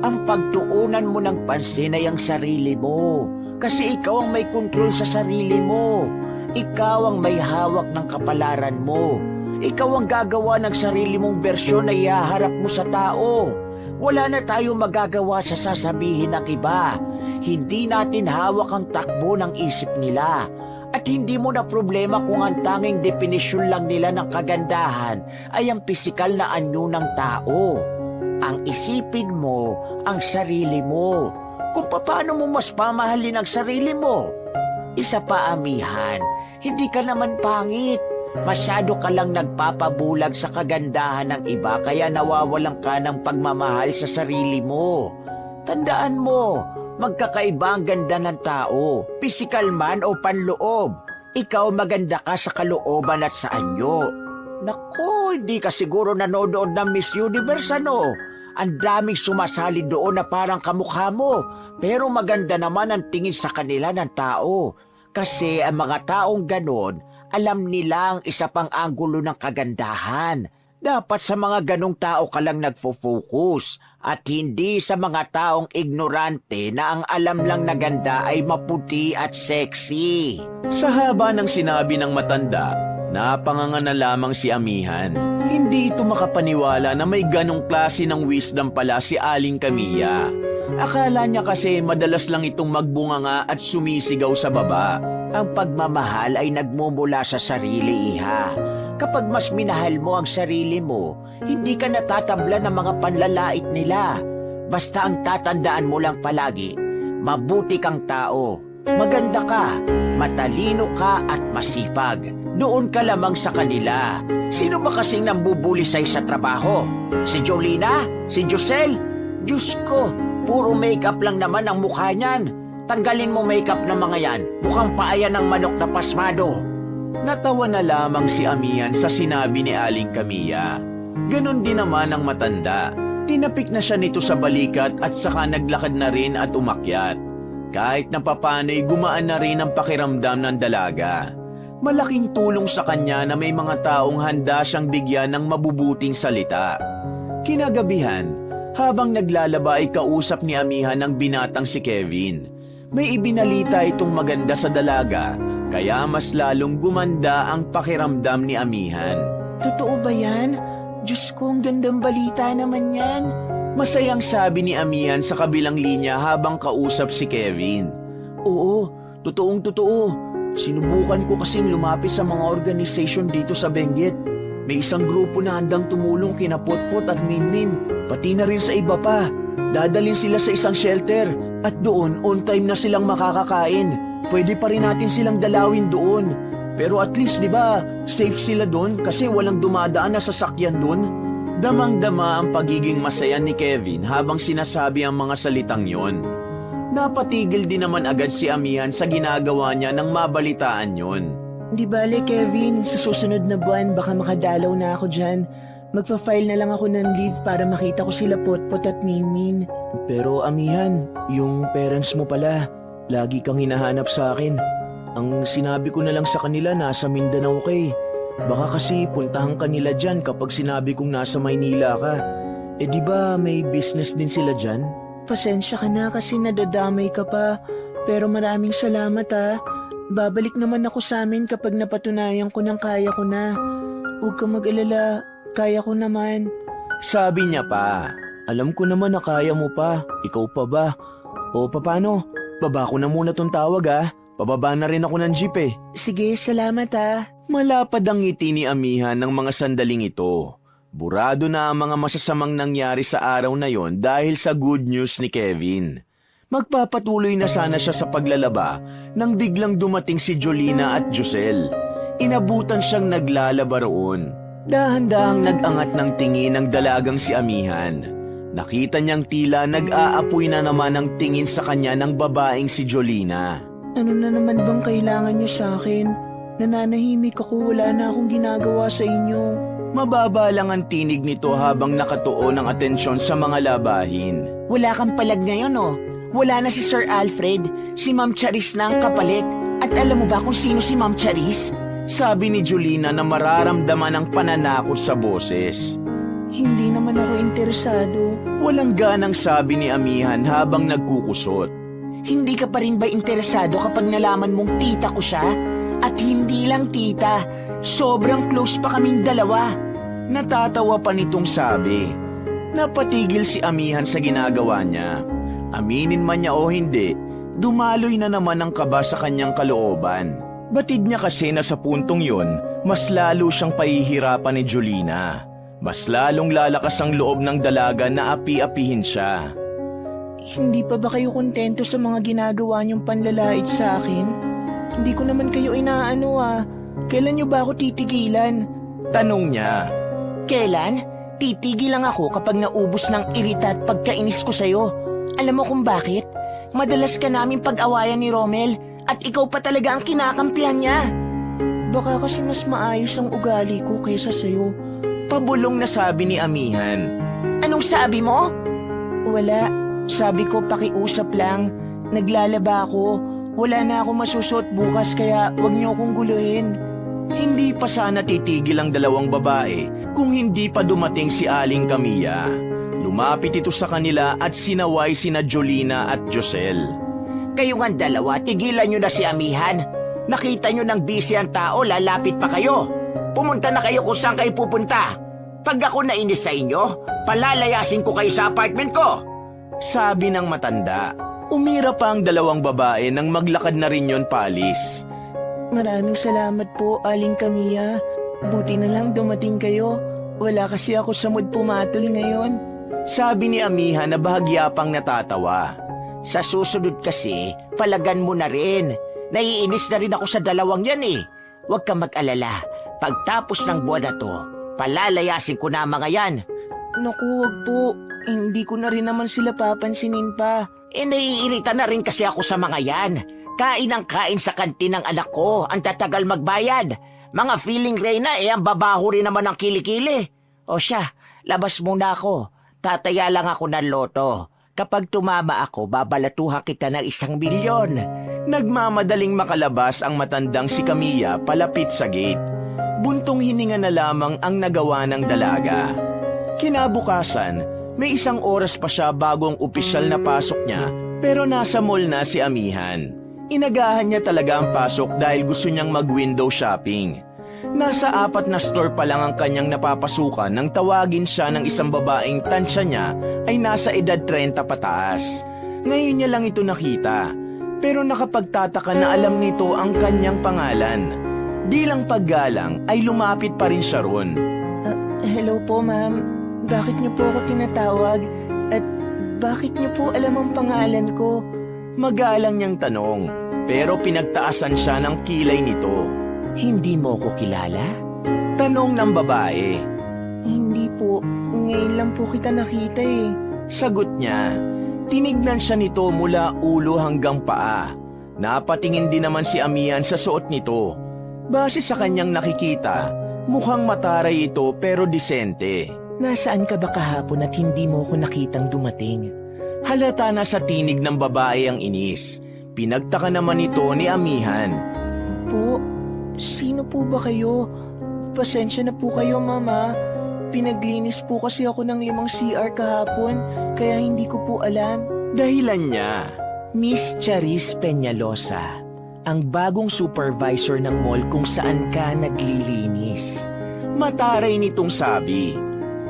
Ang pagtuunan mo ng pansin ay ang sarili mo, kasi ikaw ang may kontrol sa sarili mo. Ikaw ang may hawak ng kapalaran mo. Ikaw ang gagawa ng sarili mong bersyon na ihaharap mo sa tao. Wala na tayo magagawa sa sasabihin ng iba. Hindi natin hawak ang takbo ng isip nila. At hindi mo na problema kung ang tanging definisyon lang nila ng kagandahan ay ang pisikal na anyo ng tao. Ang isipin mo, ang sarili mo. Kung paano mo mas pamahalin ang sarili mo. Isa pa, Amihan, hindi ka naman pangit. Masyado ka lang nagpapabulag sa kagandahan ng iba kaya nawawalan ka ng pagmamahal sa sarili mo. Tandaan mo, magkakaiba ang ganda ng tao, pisikal man o panloob. Ikaw maganda ka sa kalooban at sa anyo. Nako, hindi ka siguro nanonood ng Miss Universe, ano? Ang daming sumasali doon na parang kamukha mo. Pero maganda naman ang tingin sa kanila ng tao. Kasi ang mga taong ganon, alam nila ang isa pang anggulo ng kagandahan. Dapat sa mga ganong tao ka lang nagfo-focus at hindi sa mga taong ignorante na ang alam lang na ganda ay maputi at sexy. Sa haba ng sinabi ng matanda, napanganga na lamang si Amihan. Hindi ito makapaniwala na may ganong klase ng wisdom pala si Aling Camilla. Akala niya kasi madalas lang itong magbunganga at sumisigaw sa baba. Ang pagmamahal ay nagmumula sa sarili, iha. Kapag mas minahal mo ang sarili mo, hindi ka natatabla ng mga panlalait nila. Basta ang tatandaan mo lang palagi, mabuti kang tao, maganda ka, matalino ka at masipag. Doon ka lamang sa kanila. Sino ba kasing nambubuli sa'yo sa trabaho? Si Jolina? Si Josel? Diyos ko, puro makeup lang naman ang mukha niyan. Tanggalin mo makeup ng mga yan. Mukhang paaya ng manok na pasmado. Natawa na lamang si Amihan sa sinabi ni Aling Camilla. Ganon din naman ang matanda. Tinapik na siya nito sa balikat at saka naglakad na rin at umakyat. Kahit na papanay gumaan na rin ang pakiramdam ng dalaga. Malaking tulong sa kanya na may mga taong handa siyang bigyan ng mabubuting salita. Kinagabihan, habang naglalaba ay kausap ni Amihan ang binatang si Kevin. May ibinalita itong maganda sa dalaga, kaya mas lalong gumanda ang pakiramdam ni Amihan. Totoo ba yan? Diyos ko, ang gandang balita naman yan. Masayang sabi ni Amihan sa kabilang linya habang kausap si Kevin. Oo, totoong totoo. Sinubukan ko kasing lumapit sa mga organisasyon dito sa Benguet. May isang grupo na handang tumulong kina Potpot at Minmin, pati na rin sa iba pa. Dadalhin sila sa isang shelter at doon on time na silang makakakain. Pwede pa rin natin silang dalawin doon. Pero at least, di ba, safe sila doon kasi walang dumadaan na sasakyan doon. Damang-dama ang pagiging masaya ni Kevin habang sinasabi ang mga salitang yon. Napatigil din naman agad si Amihan sa ginagawa niya nang mabalitaan yon. Di bale, Kevin, sa susunod na buwan baka makadalaw na ako dyan. Magpa-file na lang ako ng leave para makita ko sila Potpot at Minmin. Pero Amihan, yung parents mo pala, lagi kang hinahanap sa akin. Ang sinabi ko na lang sa kanila nasa Mindanao ka eh. Baka kasi puntahan ka nila dyan kapag sinabi kong nasa Maynila ka. Eh di ba may business din sila dyan? Pasensya ka na kasi nadadamay ka pa. Pero maraming salamat ha. Babalik naman ako sa amin kapag napatunayan ko ng kaya ko na. Huwag kang mag-alala, kaya ko naman. Sabi niya pa, alam ko naman na kaya mo pa. Ikaw pa ba? O paano? Baba ko na muna tong tawag ha. Pababa na rin ako ng jeep eh. Sige, salamat ha. Malapad ang ngiti ni Amihan ng mga sandaling ito. Burado na ang mga masasamang nangyari sa araw na yon dahil sa good news ni Kevin. Magpapatuloy na sana siya sa paglalaba nang biglang dumating si Jolina at Josel. Inabutan siyang naglalaba roon. Dahan-dahang nag-angat ng tingin ng dalagang si Amihan. Nakita niyang tila nag-aapoy na naman ang tingin sa kanya ng babaeng si Jolina. Ano na naman bang kailangan niyo sa akin? Nananahimik ako, wala na akong ginagawa sa inyo. Mababa lang ang tinig nito habang nakatuon ang atensyon sa mga labahin. Wala kang palag ngayon, oh. Wala na si Sir Alfred, si Ma'am Charis na ang kapalit. At alam mo ba kung sino si Ma'am Charis? Sabi ni Jolina na mararamdaman ang pananakot sa boses. Hindi naman ako interesado. Walang ganang sabi ni Amihan habang nagkukusot. Hindi ka pa rin ba interesado kapag nalaman mong tita ko siya? At hindi lang tita, sobrang close pa kaming dalawa. Natatawa pa nitong sabi. Napatigil si Amihan sa ginagawa niya. Aminin man niya o hindi, dumaloy na naman ang kaba sa kanyang kalooban. Batid niya kasi na sa puntong yon, mas lalo siyang pahihirapan ni Jolina. Mas lalong lalakas ang loob ng dalaga na api-apihin siya. Hindi pa ba kayo kontento sa mga ginagawa niyong panlalait sa akin? Hindi ko naman kayo inaano ah. Kailan niyo ba ako titigilan? Tanong niya. Kailan? Titigil lang ako kapag naubos ng irita at pagkainis ko sa'yo. Alam mo kung bakit? Madalas ka namin pag-awayan ni Romel at ikaw pa talaga ang kinakampihan niya. Baka kasi mas maayos ang ugali ko kaysa sa'yo. Pabulong na sabi ni Amihan. Anong sabi mo? Wala. Sabi ko pakiusap lang. Naglalaba ako. Wala na ako masusuot bukas kaya wag niyo akong guluhin. Hindi pa sana titigil ang dalawang babae kung hindi pa dumating si Aling Camilla. Lumapit ito sa kanila at sinaway sina Jolina at Josel. Kayo nga dalawa, tigilan nyo na si Amihan. Nakita nyo ng busy ang tao, lalapit pa kayo. Pumunta na kayo kung saan kayo pupunta. Pag ako nainis sa inyo, palalayasin ko kayo sa apartment ko. Sabi ng matanda. Umira pa ang dalawang babae nang maglakad na rin yon paalis. Maraming salamat po, Aling Camilla. Buti na lang dumating kayo. Wala kasi ako sa mood pumatol ngayon. Sabi ni Amihan na bahagya pang natatawa. Sa susunod kasi, palagan mo na rin. Naiinis na rin ako sa dalawang yan eh. Huwag kang mag-alala. Pagtapos ng buwan na to, palalayasin ko na ang mga yan. Naku, wag po. Hindi ko na rin naman sila papansinin pa. Naiirita na rin kasi ako sa mga yan. Kain ang kain sa kantin ng anak ko, ang tatagal magbayad. Mga feeling Reyna ang babaho rin naman ang kilikili. O siya, labas muna ako. Tataya lang ako ng loto. Kapag tumama ako, babalatuhan kita ng 1 milyon. Nagmamadaling makalabas ang matandang si Camilla palapit sa gate. Buntong hininga na lamang ang nagawa ng dalaga. Kinabukasan, may 1 oras pa siya bago ang opisyal na pasok niya, pero nasa mall na si Amihan. Inagahan niya talaga ang pasok dahil gusto niyang mag-window shopping. Nasa 4 na store pa lang ang kanyang napapasukan nang tawagin siya ng isang babaeng tansya niya ay nasa edad 30 pataas. Ngayon niya lang ito nakita, pero nakapagtataka na alam nito ang kanyang pangalan. Bilang paggalang ay lumapit pa rin siya ron. Hello po, ma'am. Bakit niyo po ako tinatawag? At bakit niyo po alam ang pangalan ko? Magalang niyang tanong, pero pinagtaasan siya ng kilay nito. Hindi mo ko kilala? Tanong ng babae. Hindi po. Ngayon lang po kita nakita eh. Sagot niya. Tinignan siya nito mula ulo hanggang paa. Napatingin din naman si Amihan sa suot nito. Base sa kanyang nakikita, mukhang mataray ito pero disente. Nasaan ka ba kahapon at hindi mo ko nakitang dumating? Halata na sa tinig ng babae ang inis. Pinagtaka naman ito ni Amihan. Po, sino po ba kayo? Pasensya na po kayo, mama. Pinaglinis po kasi ako ng 5 CR kahapon, kaya hindi ko po alam. Dahilan niya. Miss Charis Peñalosa, ang bagong supervisor ng mall kung saan ka naglilinis. Mataray nitong sabi.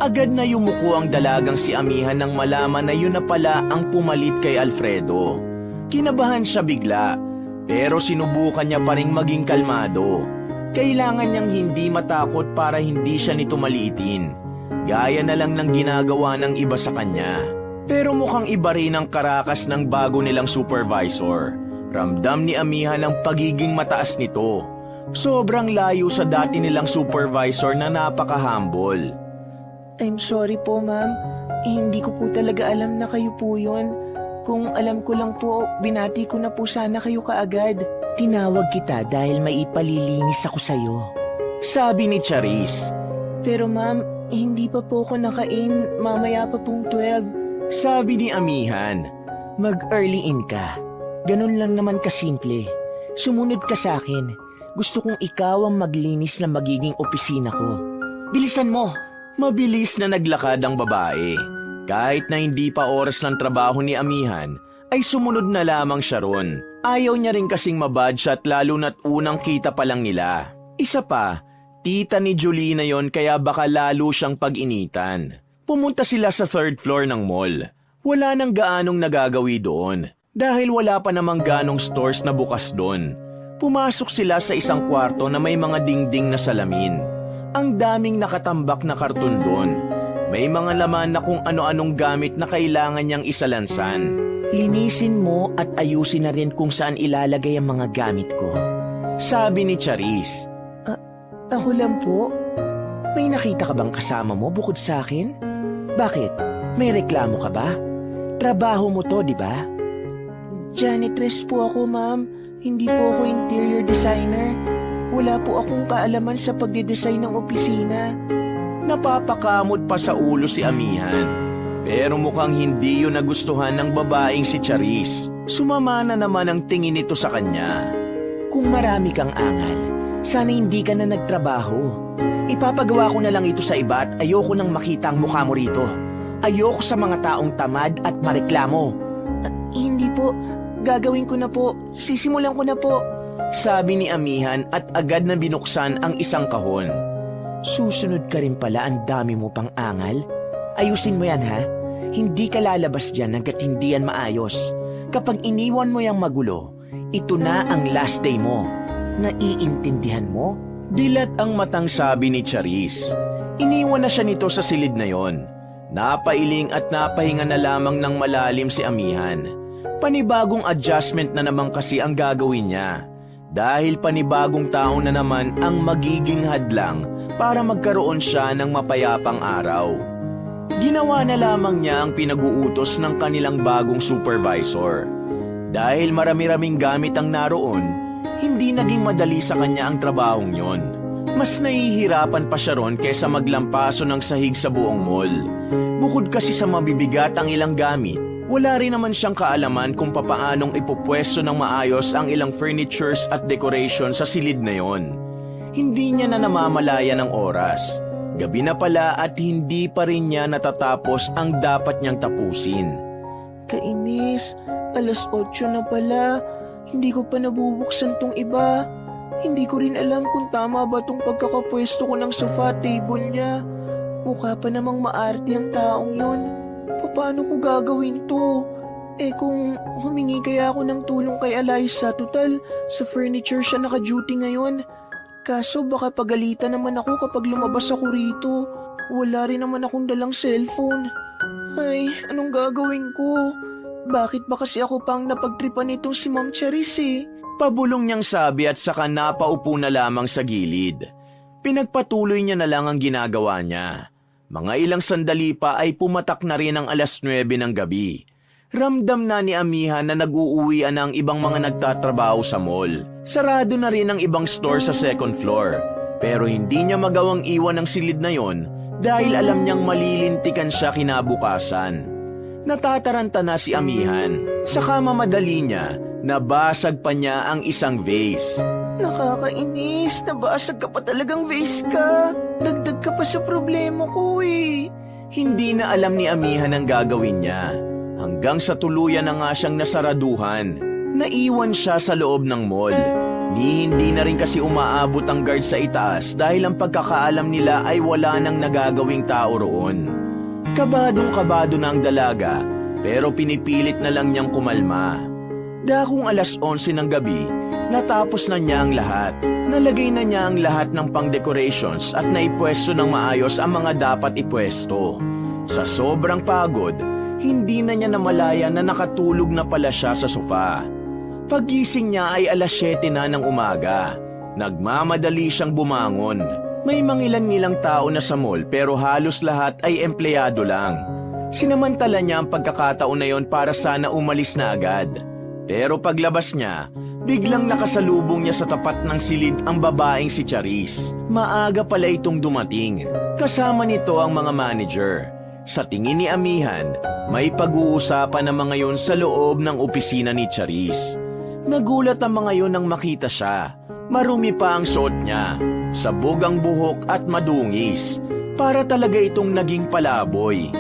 Agad na yumuko ang dalagang si Amihan nang malaman na yun na pala ang pumalit kay Alfredo. Kinabahan siya bigla, pero sinubukan niya pa ring maging kalmado. Kailangan niyang hindi matakot para hindi siya nito maliitin. Gaya na lang ng ginagawa ng iba sa kanya. Pero mukhang iba rin ang karakas ng bago nilang supervisor. Ramdam ni Amihan ang pagiging mataas nito. Sobrang layo sa dati nilang supervisor na napaka-humble. I'm sorry po, ma'am. Hindi ko po talaga alam na kayo po yun. Kung alam ko lang po, binati ko na po sana kayo kaagad. Tinawag kita dahil may ipalilinis ako sa'yo. Sabi ni Charis. Pero ma'am, hindi pa po ako nakain. Mamaya pa pong 12. Sabi ni Amihan. Mag-early in ka. Ganun lang naman kasimple. Sumunod ka sa akin. Gusto kong ikaw ang maglinis na magiging opisina ko. Bilisan mo! Mabilis na naglakad ang babae. Kahit na hindi pa oras ng trabaho ni Amihan, ay sumunod na lamang siya ron. Ayaw niya rin kasing mabadshot lalo na't unang kita pa lang nila. Isa pa, tita ni Jolina yon kaya baka lalo siyang pag-initan. Pumunta sila sa 3rd floor ng mall. Wala nang gaanong nagagawi doon dahil wala pa namang ganong stores na bukas doon. Pumasok sila sa isang kwarto na may mga dingding na salamin. Ang daming nakatambak na karton doon. May mga laman na kung ano-anong gamit na kailangan niyang isalansan. Linisin mo at ayusin na rin kung saan ilalagay ang mga gamit ko. Sabi ni Charis. Ako lang po. May nakita ka bang kasama mo bukod sa akin? Bakit? May reklamo ka ba? Trabaho mo to, di ba? Janitress po ako, ma'am. Hindi po ako interior designer. Wala po akong kaalaman sa pagdidesign ng opisina. Napapakamot pa sa ulo si Amihan. Pero mukhang hindi yun nagustuhan ng babaeng si Charis. Sumama na naman ang tingin nito sa kanya. Kung marami kang angal, sana hindi ka na nagtrabaho. Ipapagawa ko na lang ito sa iba at ayoko nang makita ang mukha mo rito. Ayoko sa mga taong tamad at mareklamo. Hindi po. Gagawin ko na po. Sisimulan ko na po. Sabi ni Amihan at agad na binuksan ang isang kahon. Susunod ka rin pala, ang dami mo pang angal. Ayusin mo yan, ha? Hindi ka lalabas dyan hanggat hindi yan maayos. Kapag iniwan mo yung magulo, ito na ang last day mo. Naiintindihan mo? Dilat ang matang sabi ni Charis. Iniwan na siya nito sa silid na yon. Napailing at napahinga na lamang ng malalim si Amihan. Panibagong adjustment na naman kasi ang gagawin niya. Dahil panibagong tao na naman ang magiging hadlang para magkaroon siya ng mapayapang araw. Ginawa na lamang niya ang pinag-uutos ng kanilang bagong supervisor. Dahil marami-raming gamit ang naroon, hindi naging madali sa kanya ang trabahong yon. Mas nahihirapan pa siya ron kaysa maglampaso ng sahig sa buong mall. Bukod kasi sa mabibigat ang ilang gamit, wala rin naman siyang kaalaman kung papaanong ipupwesto ng maayos ang ilang furnitures at decoration sa silid na yon. Hindi niya na namamalaya ng oras. Gabi na pala at hindi pa rin niya natatapos ang dapat niyang tapusin. Kainis, 8:00 na pala. Hindi ko pa nabubuksan tong iba. Hindi ko rin alam kung tama ba tong pagkakapwesto ko ng sofa table niya. Mukha pa namang maarte ang taong yun. Paano ko gagawin to? Kung humingi kaya ako ng tulong kay Eliza, total, sa furniture siya naka-duty ngayon. Kaso baka pagalitan naman ako kapag lumabas ako rito. Wala rin naman akong dalang cellphone. Ay, anong gagawin ko? Bakit ba kasi ako pang napagtripan nitong si Ma'am Charis Pabulong niyang sabi at saka napaupo na lamang sa gilid. Pinagpatuloy niya na lang ang ginagawa niya. Mga ilang sandali pa ay pumatak na rin ang 9:00 ng gabi. Ramdam na ni Amihan na nag-uuwian na ang ibang mga nagtatrabaho sa mall. Sarado na rin ang ibang store sa second floor. Pero hindi niya magawang iwan ang silid na yon dahil alam niyang malilintikan siya kinabukasan. Natataranta na si Amihan. Sa kamamadali niya, nabasag pa niya ang isang vase. Nakakainis, nabasag ka pa talagang vase ka. Dagdag ka pa sa problema ko Hindi na alam ni Amihan ang gagawin niya. Hanggang sa tuluyan na nga siyang nasaraduhan. Naiwan siya sa loob ng mall. Hindi na rin kasi umaabot ang guard sa itaas dahil ang pagkakaalam nila ay wala nang nagagawing tao roon. Kabadong-kabado na ang dalaga pero pinipilit na lang niyang kumalma. Dakong 11:00 ng gabi, natapos na niya ang lahat. Nalagay na niya ang lahat ng pang-decorations at naipwesto ng maayos ang mga dapat ipwesto. Sa sobrang pagod, hindi na niya namalaya na nakatulog na pala siya sa sofa. Pagising niya ay 7:00 na ng umaga. Nagmamadali siyang bumangon. May mangilan-ngilang tao na sa mall pero halos lahat ay empleyado lang. Sinamantala niya ang pagkakataon na yon para sana umalis na agad. Pero paglabas niya, biglang nakasalubong niya sa tapat ng silid ang babaeng si Charis. Maaga pala itong dumating. Kasama nito ang mga manager. Sa tingin ni Amihan, may pag-uusapan ng mga yon sa loob ng opisina ni Charis. Nagulat ang mga yon nang makita siya. Marumi pa ang suot niya, sabog ang buhok at madungis. Para talaga itong naging palaboy.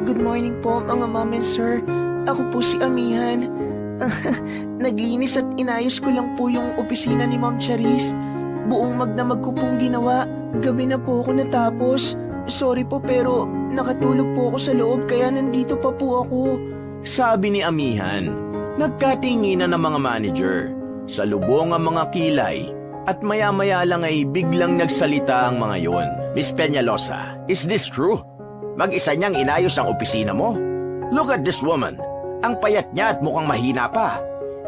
Good morning po mga ma'am and sir. Ako po si Amihan. Naglinis at inayos ko lang po yung opisina ni Ma'am Charis. Buong magdamag ko pong ginawa. Gabi na po ako natapos. Sorry po pero nakatulog po ako sa loob kaya nandito pa po ako. Sabi ni Amihan. Nagkatinginan ng mga manager. Sa lubong ang mga kilay. At maya-maya lang ay biglang nagsalita ang mga yon. Miss Peñalosa, is this true? Mag-isa niyang inayos ang opisina mo? Look at this woman. Ang payat niya at mukhang mahina pa.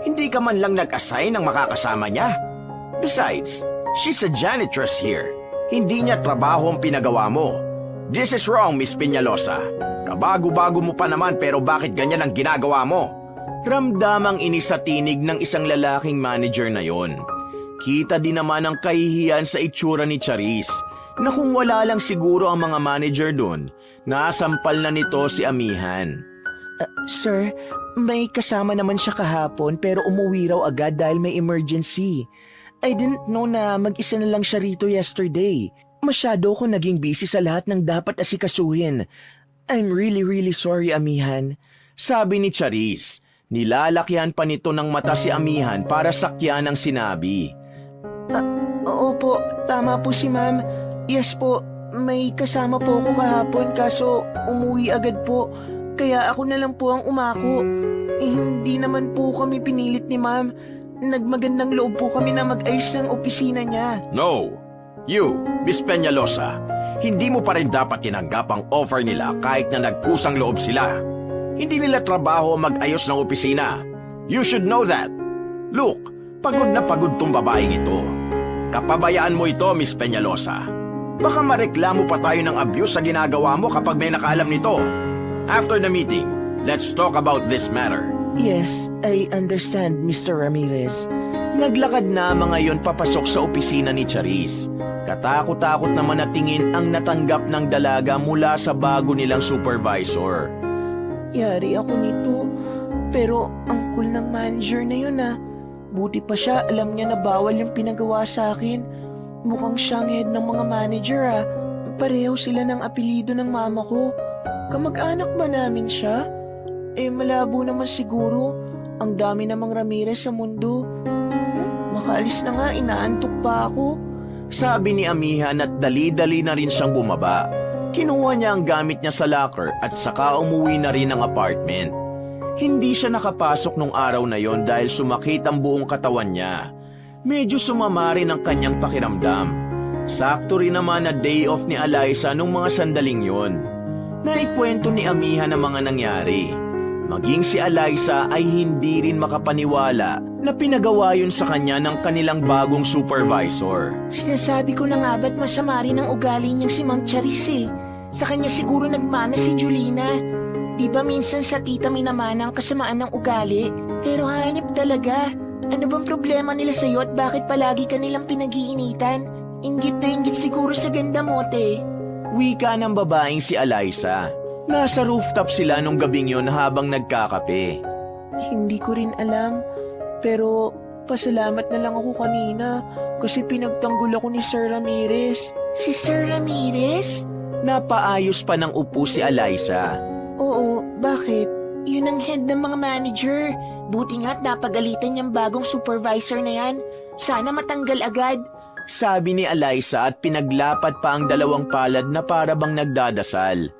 Hindi ka man lang nag-assign ng makakasama niya. Besides, she's a janitress here. Hindi niya trabaho ang pinagawa mo. This is wrong, Miss Peñalosa. Kabago-bago mo pa naman pero bakit ganyan ang ginagawa mo? Ramdam ang inis sa tinig ng isang lalaking manager na yon. Kita din naman ang kahihiyan sa itsura ni Charis. na kung wala lang siguro ang mga manager dun, nasampal na nito si Amihan. Sir, may kasama naman siya kahapon pero umuwi raw agad dahil may emergency. I didn't know na mag-isa na lang siya rito yesterday. Masyado ko naging busy sa lahat ng dapat asikasuhin. I'm really sorry, Amihan. Sabi ni Charis, nilalakyan pa nito ng mata si Amihan para sakyan ang sinabi. Opo, tama po si ma'am. Yes po, may kasama po ako kahapon kaso umuwi agad po. Kaya ako na lang po ang umako. Hindi naman po kami pinilit ni ma'am. Nagmagandang loob po kami na mag-ayos ng opisina niya. No. You, Miss Peñalosa, hindi mo pa rin dapat tinanggap ang offer nila kahit na nagkusang loob sila. Hindi nila trabaho mag-ayos ng opisina. You should know that. Look, pagod na pagod tong babaeng ito. Kapabayaan mo ito, Miss Peñalosa. Baka mareklamo pa tayo ng abuse sa ginagawa mo kapag may nakaalam nito. After the meeting, let's talk about this matter. Yes, I understand, Mr. Ramirez. Naglakad na mga yon papasok sa opisina ni Charis. Katakot-takot naman na tingin ang natanggap ng dalaga mula sa bago nilang supervisor. Yari ako nito. Pero ang cool ng manager na yun ah. Buti pa siya, alam niya na bawal yung pinagawa sa akin. Mukhang siyang head ng mga manager ah. Pareho sila ng apelido ng mama ko. Kamag-anak ba namin siya? Malabo naman siguro. Ang dami namang Ramirez sa mundo. Makaalis na nga, inaantok pa ako. Sabi ni Amihan at dali-dali na rin siyang bumaba. Kinuha niya ang gamit niya sa locker at saka umuwi na rin ng apartment. Hindi siya nakapasok nung araw na yon dahil sumakit ang buong katawan niya. Medyo sumama rin ang kanyang pakiramdam. Sakto rin naman na day off ni Eliza nung mga sandaling yon. Naikwento ni Amihan ang mga nangyari. Maging si Eliza ay hindi rin makapaniwala na pinagawa yun sa kanya ng kanilang bagong supervisor. Sinasabi ko na nga ba't masama rin ang ugali niyang si Ma'am Charis eh. Sa kanya siguro nagmana si Julina. Di ba minsan sa tita minamana ang kasamaan ng ugali? Pero hanip talaga. Ano bang problema nila sa'yo at bakit palagi ka nilang pinag-iinitan? Inggit na inggit siguro sa ganda mo, te. Wika ng babaeng si Eliza. Nasa rooftop sila nung gabing yon habang nagkakape. Hindi ko rin alam. Pero pasalamat na lang ako kanina kasi pinagtanggol ako ni Sir Ramirez. Si Sir Ramirez? Napaayos pa ng upo si Eliza. Oo, bakit? Yun ang head ng mga manager. Buti nga't napagalitan niyang bagong supervisor na yan. Sana matanggal agad. Sabi ni Eliza at pinaglapat pa ang dalawang palad na para bang nagdadasal.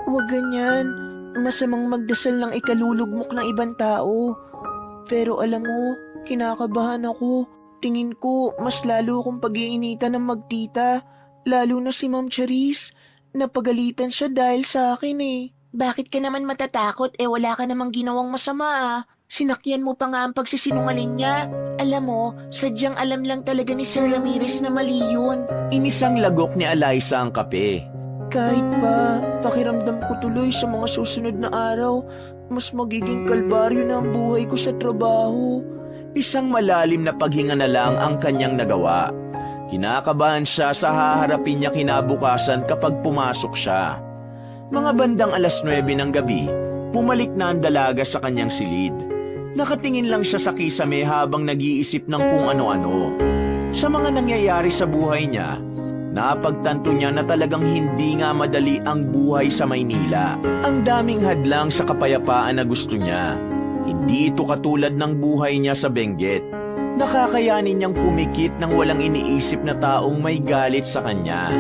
Huwag ganyan. Masamang magdasal ng ikalulugmok ng ibang tao. Pero alam mo, kinakabahan ako. Tingin ko, mas lalo akong pag-iinitan ng magtita. Lalo na si Ma'am Charis. Napagalitan siya dahil sa akin eh. Bakit ka naman matatakot? Wala ka namang ginawang masama ah. Sinakyan mo pa nga ang pagsisinungaling niya. Alam mo, sadyang alam lang talaga ni Sir Ramirez na mali yun. Inisang lagok ni Eliza ang kape. Kahit pa, pakiramdam ko tuloy sa mga susunod na araw, mas magiging kalbaryo na ang buhay ko sa trabaho. Isang malalim na paghinga na lang ang kanyang nagawa. Kinakabahan siya sa haharapin niya kinabukasan kapag pumasok siya. Mga bandang 9:00 ng gabi, pumalik na ang dalaga sa kanyang silid. Nakatingin lang siya sa kisame habang nag-iisip ng kung ano-ano. Sa mga nangyayari sa buhay niya, napagtanto niya na talagang hindi nga madali ang buhay sa Maynila. Ang daming hadlang sa kapayapaan na gusto niya. Hindi ito katulad ng buhay niya sa Benguet. Nakakayanin niyang pumikit ng walang iniisip na taong may galit sa kanya.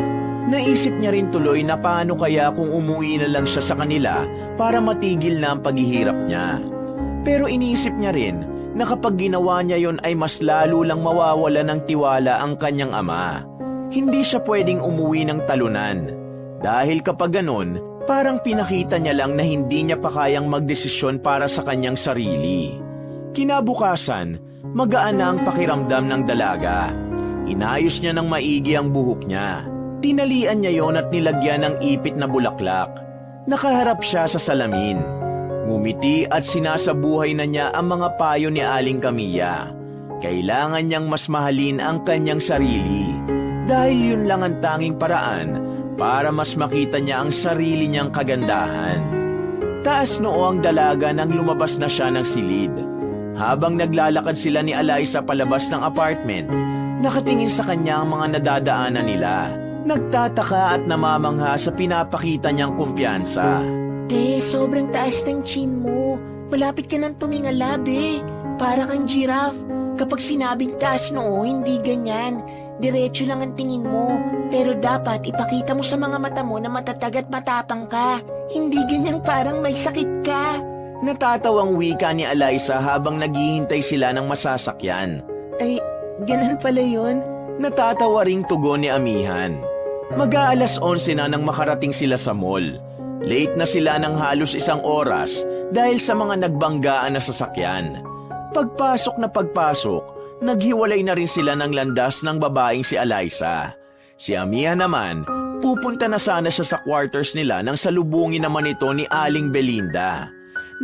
Naisip niya rin tuloy na paano kaya kung umuwi na lang siya sa kanila para matigil na ang paghihirap niya. Pero iniisip niya rin na kapag ginawa niya yon ay mas lalo lang mawawala ng tiwala ang kanyang ama. Hindi siya pwedeng umuwi ng talunan. Dahil kapag ganon, parang pinakita niya lang na hindi niya pa kayang magdesisyon para sa kanyang sarili. Kinabukasan, magaan na ang pakiramdam ng dalaga. Inayos niya ng maigi ang buhok niya. Tinalian niya yon at nilagyan ng ipit na bulaklak. Nakaharap siya sa salamin. Ngumiti at sinasabuhay na niya ang mga payo ni Aling Camilla. Kailangan niyang mas mahalin ang kanyang sarili. dahil yun lang ang tanging paraan para mas makita niya ang sarili niyang kagandahan. Taas noo ang dalaga nang lumabas na siya ng silid. Habang naglalakad sila ni Eliza palabas ng apartment, nakatingin sa kanya ang mga nadadaanan nila. Nagtataka at namamangha sa pinapakita niyang kumpiyansa. Te, sobrang taas ng chin mo. Malapit ka nang tumingalab eh. Para kang giraffe. Kapag sinabing taas noo, hindi ganyan. Diretso lang ang tingin mo. Pero dapat ipakita mo sa mga mata mo na matatag at matapang ka. Hindi ganyang parang may sakit ka. Natatawang wika ni Eliza habang naghihintay sila ng masasakyan. Ay, ganun pala yun? Natatawa ring tugon ni Amihan. Mag-aalas 11 na nang makarating sila sa mall. Late na sila ng halos 1 oras dahil sa mga nagbanggaan na sasakyan. Pagpasok na pagpasok, naghiwalay na rin sila ng landas ng babaeng si Eliza. Si Amihan naman, pupunta na sana siya sa quarters nila nang salubungin naman ito ni Aling Belinda.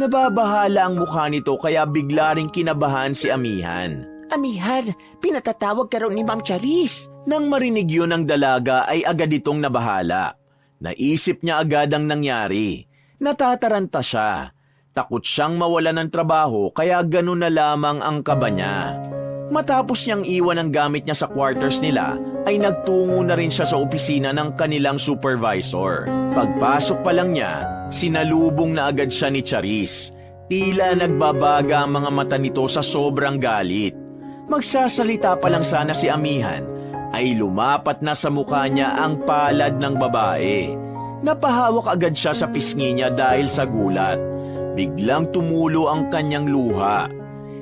Nababahala ang mukha nito kaya bigla ring kinabahan si Amihan. Amihan, pinatatawag ka raw ni Ma'am Charis. Nang marinig yun ng dalaga ay agad itong nabahala. Naisip niya agad ang nangyari. Natataranta siya. Takot siyang mawalan ng trabaho kaya ganun na lamang ang kaba niya. Matapos niyang iwan ang gamit niya sa quarters nila, ay nagtungo na rin siya sa opisina ng kanilang supervisor. Pagpasok pa lang niya, sinalubong na agad siya ni Charis. Tila nagbabaga ang mga mata nito sa sobrang galit. Magsasalita pa lang sana si Amihan, ay lumapat na sa mukha niya ang palad ng babae. Napahawak agad siya sa pisngi niya dahil sa gulat. Biglang tumulo ang kanyang luha.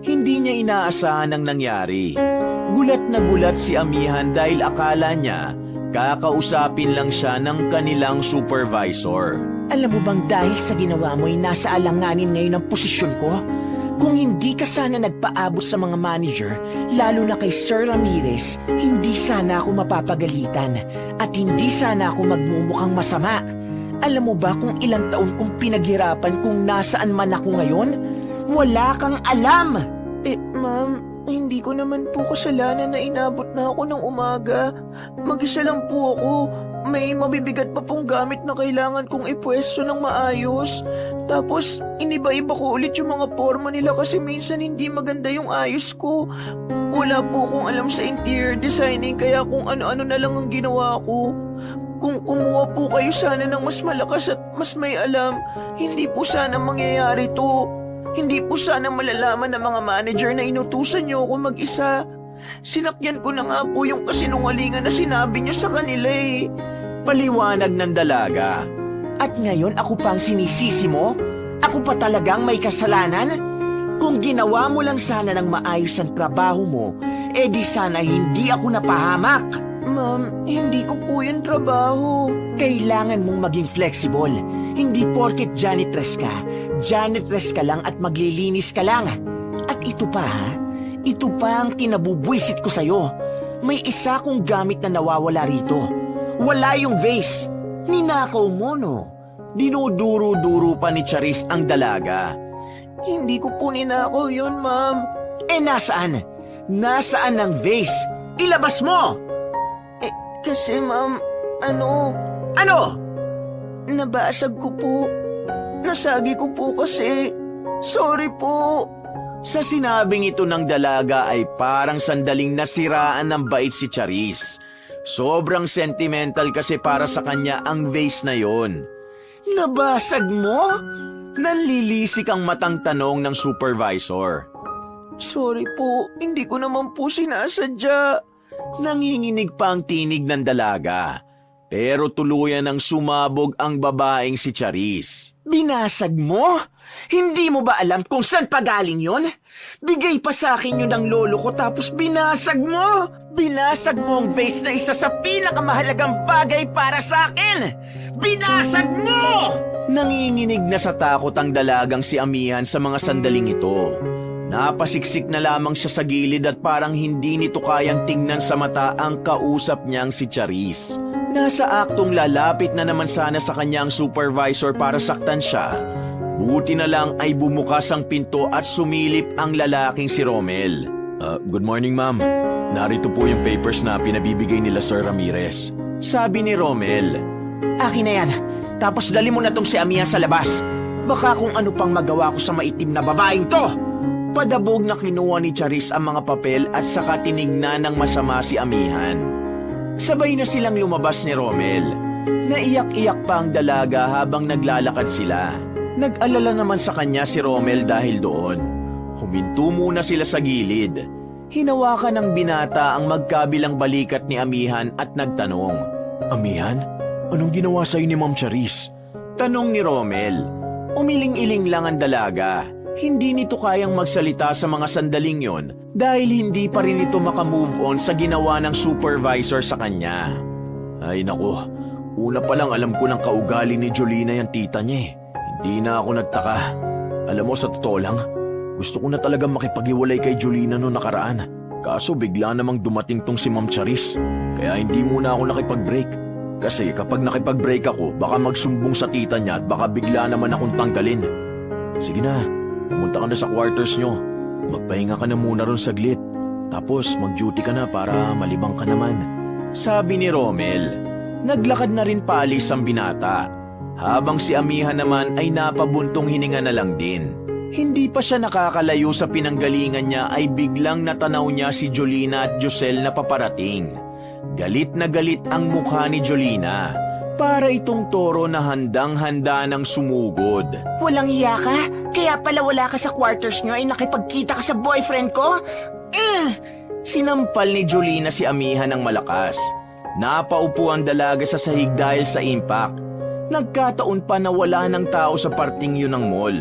Hindi niya inaasahan ang nangyari. Gulat na gulat si Amihan dahil akala niya kakausapin lang siya ng kanilang supervisor. Alam mo bang dahil sa ginawa mo'y nasa alanganin ngayon ang posisyon ko? Kung hindi ka sana nagpaabot sa mga manager, lalo na kay Sir Ramirez, hindi sana ako mapapagalitan at hindi sana ako magmumukhang masama. Alam mo ba kung ilang taon kong pinaghirapan kung nasaan man ako ngayon? Wala kang alam! Ma'am, hindi ko naman po kasalanan na inabot na ako ng umaga. Mag-isa lang po ako. May mabibigat pa pong gamit na kailangan kong ipwesto ng maayos. Tapos, iniba-iba ko ulit yung mga forma nila kasi minsan hindi maganda yung ayos ko. Wala po akong alam sa interior designing kaya kung ano-ano na lang ang ginawa ko. Kung kumuha po kayo sana ng mas malakas at mas may alam, hindi po sana mangyayari to. Hindi po sana malalaman ng mga manager na inutusan niyo ako mag-isa. Sinakyan ko na nga po yung kasinungalingan na sinabi niyo sa kanila eh. Paliwanag ng dalaga. At ngayon ako pang sinisisi mo? Ako pa talagang may kasalanan? Kung ginawa mo lang sana ng maayos ang trabaho mo, di sana hindi ako napahamak. Ma'am, hindi ko po yung trabaho. Kailangan mong maging flexible. Hindi porket janitress ka lang at maglilinis ka lang. At ito pa ha, ito pa ang kinabubwisit ko sa'yo. May isa kong gamit na nawawala rito. Wala yung vase. Ninakaw mo no. Dinuduro-duro pa ni Charis ang dalaga. Hindi ko po ninakaw yun, ma'am. Nasaan? Nasaan ang vase? Ilabas mo! Kasi ma'am, Ano? Nabasag ko po. Nasagi ko po kasi. Sorry po. Sa sinabing ito ng dalaga ay parang sandaling nasiraan ng bait si Charis. Sobrang sentimental kasi para sa kanya ang vase na yon. Nabasag mo? Nanlilisik ang matang tanong ng supervisor. Sorry po, hindi ko naman po sinasadya. Nanginginig pa ang tinig ng dalaga. Pero tuluyan ng sumabog ang babaeng si Charis. Binasag mo? Hindi mo ba alam kung saan pagaling yon? Bigay pa sa akin yun ng lolo ko tapos binasag mo? Binasag mo ang vase na isa sa pinakamahalagang bagay para sa akin! Binasag mo! Nanginginig na sa takot ang dalagang si Amihan sa mga sandaling ito. Napasiksik na lamang siya sa gilid at parang hindi nito kayang tingnan sa mata ang kausap niyang si Charis. Nasa aktong lalapit na naman sana sa kanyang supervisor para saktan siya. Buti na lang ay bumukas ang pinto at sumilip ang lalaking si Romel. Good morning, ma'am. narito po yung papers na pinabibigay nila Sir Ramirez. Sabi ni Romel. Akin na yan. Tapos dali mo na tong si Amihan sa labas. Baka kung ano pang magawa ko sa maitim na babaeng to. Padabog na kinuha ni Charis ang mga papel at saka tinignan ng masama si Amihan. Sabay na silang lumabas ni Romel. Naiyak-iyak pa ang dalaga habang naglalakad sila. Nag-alala naman sa kanya si Romel dahil doon. Huminto muna sila sa gilid. Hinawakan ng binata ang magkabilang balikat ni Amihan at nagtanong. Amihan, anong ginawa sa'yo ni Ma'am Charis? Tanong ni Romel. Umiling-iling lang ang dalaga. Hindi nito kayang magsalita sa mga sandaling yon dahil hindi pa rin ito makamove on sa ginawa ng supervisor sa kanya. Ay naku, una pa lang alam ko ng kaugali ni Jolina yung tita niya eh. Hindi na ako nagtaka. Alam mo, sa totoo lang, gusto ko na talaga makipag-iwalay kay Jolina noong nakaraan. Kaso bigla namang dumating tong si Ma'am Charis. Kaya hindi muna ako nakipag-break. Kasi kapag nakipag-break ako, baka magsumbong sa tita niya at baka bigla naman akong tanggalin. Sige na, pumunta ka na sa quarters nyo. Magpahinga ka na muna ron saglit. Tapos mag-duty ka na para malibang ka naman. Sabi ni Romel. Naglakad na rin paalis ang binata. Habang si Amihan naman ay napabuntong hininga na lang din. Hindi pa siya nakakalayo sa pinanggalingan niya ay biglang natanaw niya si Jolina at Josel na paparating. Galit na galit ang mukha ni Jolina. Para itong toro na handang-handa ng sumugod. Walang iya ka? Kaya pala wala ka sa quarters nyo ay nakipagkita ka sa boyfriend ko? Sinampal ni Jolina si Amihan ng malakas. Napaupo ang dalaga sa sahig dahil sa impact. Nagkataon pa na wala ng tao sa parting yun ng mall.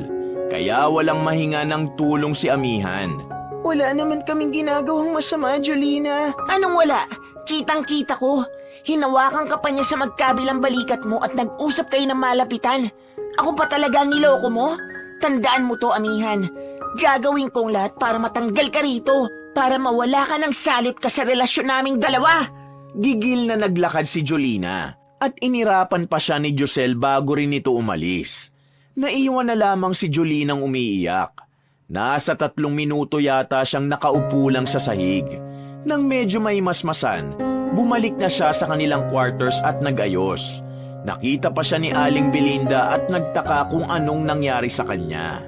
Kaya walang mahinga ng tulong si Amihan. Wala naman kaming ginagawang masama, Jolina. Anong wala? Kitang-kita ko. Hinawakan ka pa niya sa magkabilang balikat mo at nag-usap kayo ng malapitan. Ako pa talaga ang niloko mo? Tandaan mo to, Amihan. Gagawin kong lahat para matanggal ka rito. Para mawala ka ng salot ka sa relasyon naming dalawa. Gigil na naglakad si Jolina at inirapan pa siya ni Josel bago rin ito umalis. Naiwan na lamang si Jolinang umiiyak. Nasa 3 minuto yata siyang nakaupo lang sa sahig. Nang medyo may masmasan, bumalik na siya sa kanilang quarters at nag-ayos. Nakita pa siya ni Aling Belinda at nagtaka kung anong nangyari sa kanya.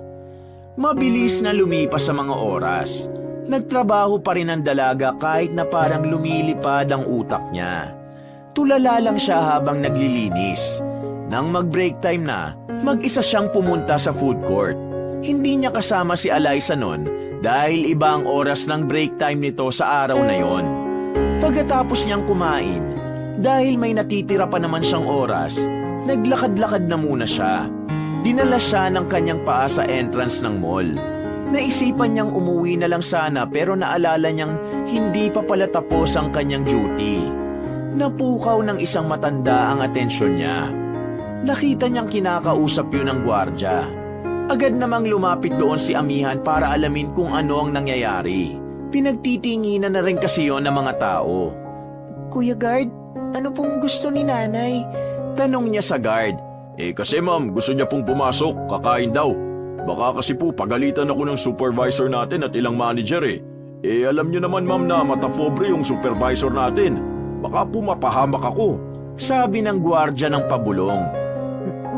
Mabilis na lumipas sa mga oras. Nagtrabaho pa rin ang dalaga kahit na parang lumilipad ang utak niya. Tulala lang siya habang naglilinis. Nang mag-break time na, mag-isa siyang pumunta sa food court. Hindi niya kasama si Eliza noon dahil iba ang oras ng break time nito sa araw na yon. Pagkatapos niyang kumain, dahil may natitira pa naman siyang oras, naglakad-lakad na muna siya. Dinala siya ng kanyang paa sa entrance ng mall. Naisipan niyang umuwi na lang sana pero naalala niyang hindi pa pala tapos ang kanyang duty. Napukaw ng isang matanda ang atensyon niya. Nakita niyang kinakausap yun ng gwardya. Agad namang lumapit doon si Amihan para alamin kung ano ang nangyayari. Pinagtitinginan na rin kasi yon ng mga tao. Kuya Guard, ano pong gusto ni nanay? Tanong niya sa guard. Kasi ma'am, gusto niya pong pumasok, kakain daw. Baka kasi po pagalitan ako ng supervisor natin at ilang manager eh. Alam niyo naman ma'am na matapobre yung supervisor natin. Baka po mapahamak ako. Sabi ng gwardya ng pabulong.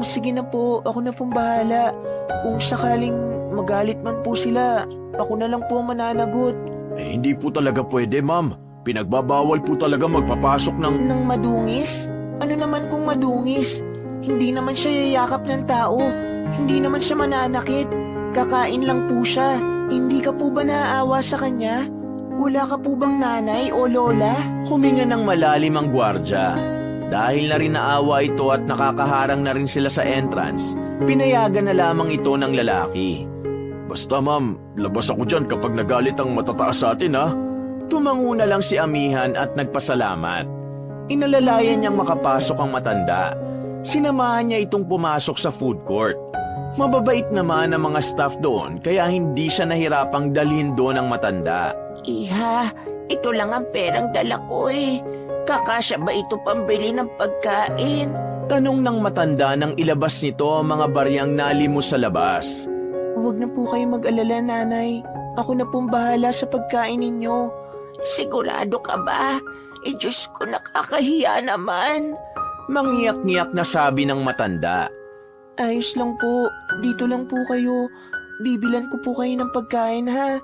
Sige na po, ako na pong bahala. Kung sakaling magalit man po sila, ako na lang po mananagot. Hindi po talaga pwede ma'am. Pinagbabawal po talaga magpapasok ng... Nang madungis? Ano naman kung madungis? Hindi naman siya yayakap ng tao. Hindi naman siya mananakit. Kakain lang po siya. Hindi ka po ba naaawa sa kanya? Wala ka po bang nanay o lola? Huminga ng malalim ang gwardya. Dahil na rin naawa ito at nakakaharang na rin sila sa entrance, pinayagan na lamang ito ng lalaki. Basta ma'am, labas ako dyan kapag nagalit ang matataas sa atin ha. Tumango na lang si Amihan at nagpasalamat. Inalalayan niyang makapasok ang matanda. Sinamahan niya itong pumasok sa food court. Mababait naman ang mga staff doon kaya hindi siya nahirapang dalhin doon ang matanda. Iha, ito lang ang perang dala ko eh. Kakasya ba ito pambili ng pagkain? Tanong ng matanda nang ilabas nito ang mga baryang nalimos sa labas. Huwag na po kayo mag-alala, nanay. Ako na pong bahala sa pagkain ninyo. Sigurado ka ba? Diyos ko, nakakahiya naman. Mangiyak-ngiyak na sabi ng matanda. Ayos lang po. Dito lang po kayo. Bibilan ko po kayo ng pagkain, ha?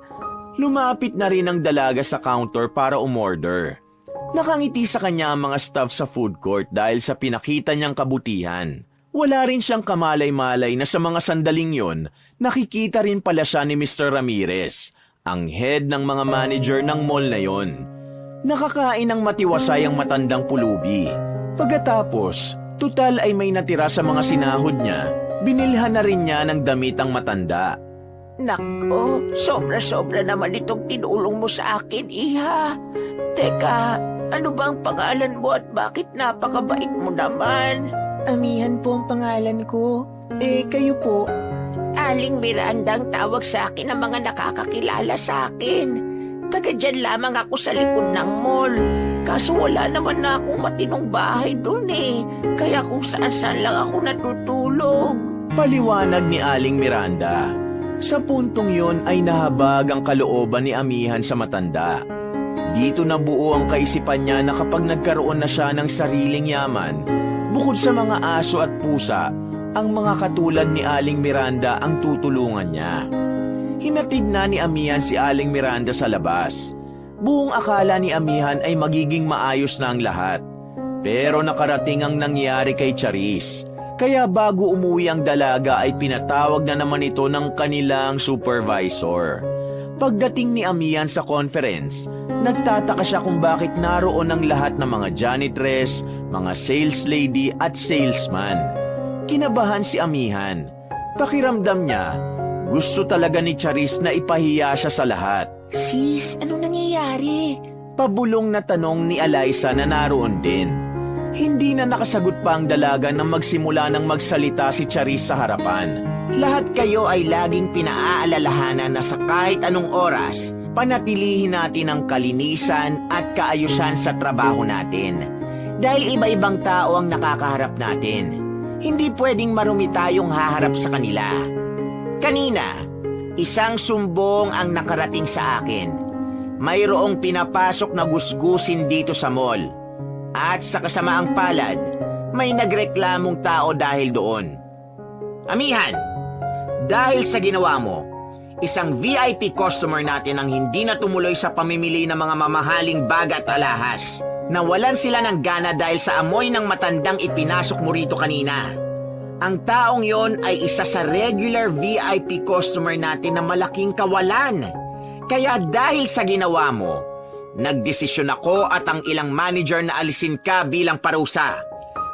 Lumapit na rin ang dalaga sa counter para umorder. Nakangiti sa kanya ang mga staff sa food court dahil sa pinakita niyang kabutihan. Wala rin siyang kamalay-malay na sa mga sandaling yon, nakikita rin pala siya ni Mr. Ramirez, ang head ng mga manager ng mall na yon. Nakakain ng matiwasay ang matandang pulubi. Pagkatapos, tutal ay may natira sa mga sinahod niya, binilhan na rin niya ng damit ang matanda. Nako, sobra-sobra naman itong tinulong mo sa akin, Iha. Teka, ano ba ang pangalan mo at bakit napakabait mo naman? Amihan po ang pangalan ko. Kayo po? Aling Miranda ang tawag sa akin ng mga nakakakilala sa akin. Taga dyan lamang ako sa likod ng mall. Kaso wala naman na akong matinong bahay dun eh. Kaya kung saan-saan lang ako natutulog. Paliwanag ni Aling Miranda. Sa puntong yon ay nahabag ang kalooban ni amihan sa matanda. Dito nabuo ang kaisipan niya na kapag nagkaroon na siya ng sariling yaman, bukod sa mga aso at pusa, ang mga katulad ni Aling Miranda ang tutulungan niya. Hinatid na ni amihan si Aling Miranda sa labas. Buong akala ni amihan ay magiging maayos na ang lahat. Pero nakarating ang nangyari kay Charis. Kaya bago umuwi ang dalaga ay pinatawag na naman ito ng kanilang supervisor. Pagdating ni amihan sa conference, nagtataka siya kung bakit naroon ang lahat ng mga janitress, mga sales lady at salesman. Kinabahan si amihan. Pakiramdam niya, gusto talaga ni Charis na ipahiya siya sa lahat. Sis, anong nangyayari? Pabulong na tanong ni Eliza na naroon din. Hindi na nakasagot pa ang dalaga nang magsimula ng magsalita si Charis sa harapan. Lahat kayo ay laging pinaaalalahanan na sa kahit anong oras, panatilihin natin ang kalinisan at kaayusan sa trabaho natin. Dahil iba-ibang tao ang nakakaharap natin. Hindi pwedeng marumi tayong haharap sa kanila. Kanina, isang sumbong ang nakarating sa akin. Mayroong pinapasok na gusgusin dito sa mall. At sa kasamaang palad, may nagreklamong tao dahil doon. Amihan, dahil sa ginawa mo, isang VIP customer natin ang hindi na tumuloy sa pamimili ng mga mamahaling bag at alahas. Nawalan sila ng gana dahil sa amoy ng matandang ipinasok mo rito kanina. Ang taong yon ay isa sa regular VIP customer natin na malaking kawalan. Kaya dahil sa ginawa mo, nagdesisyon ako at ang ilang manager na alisin ka bilang parusa.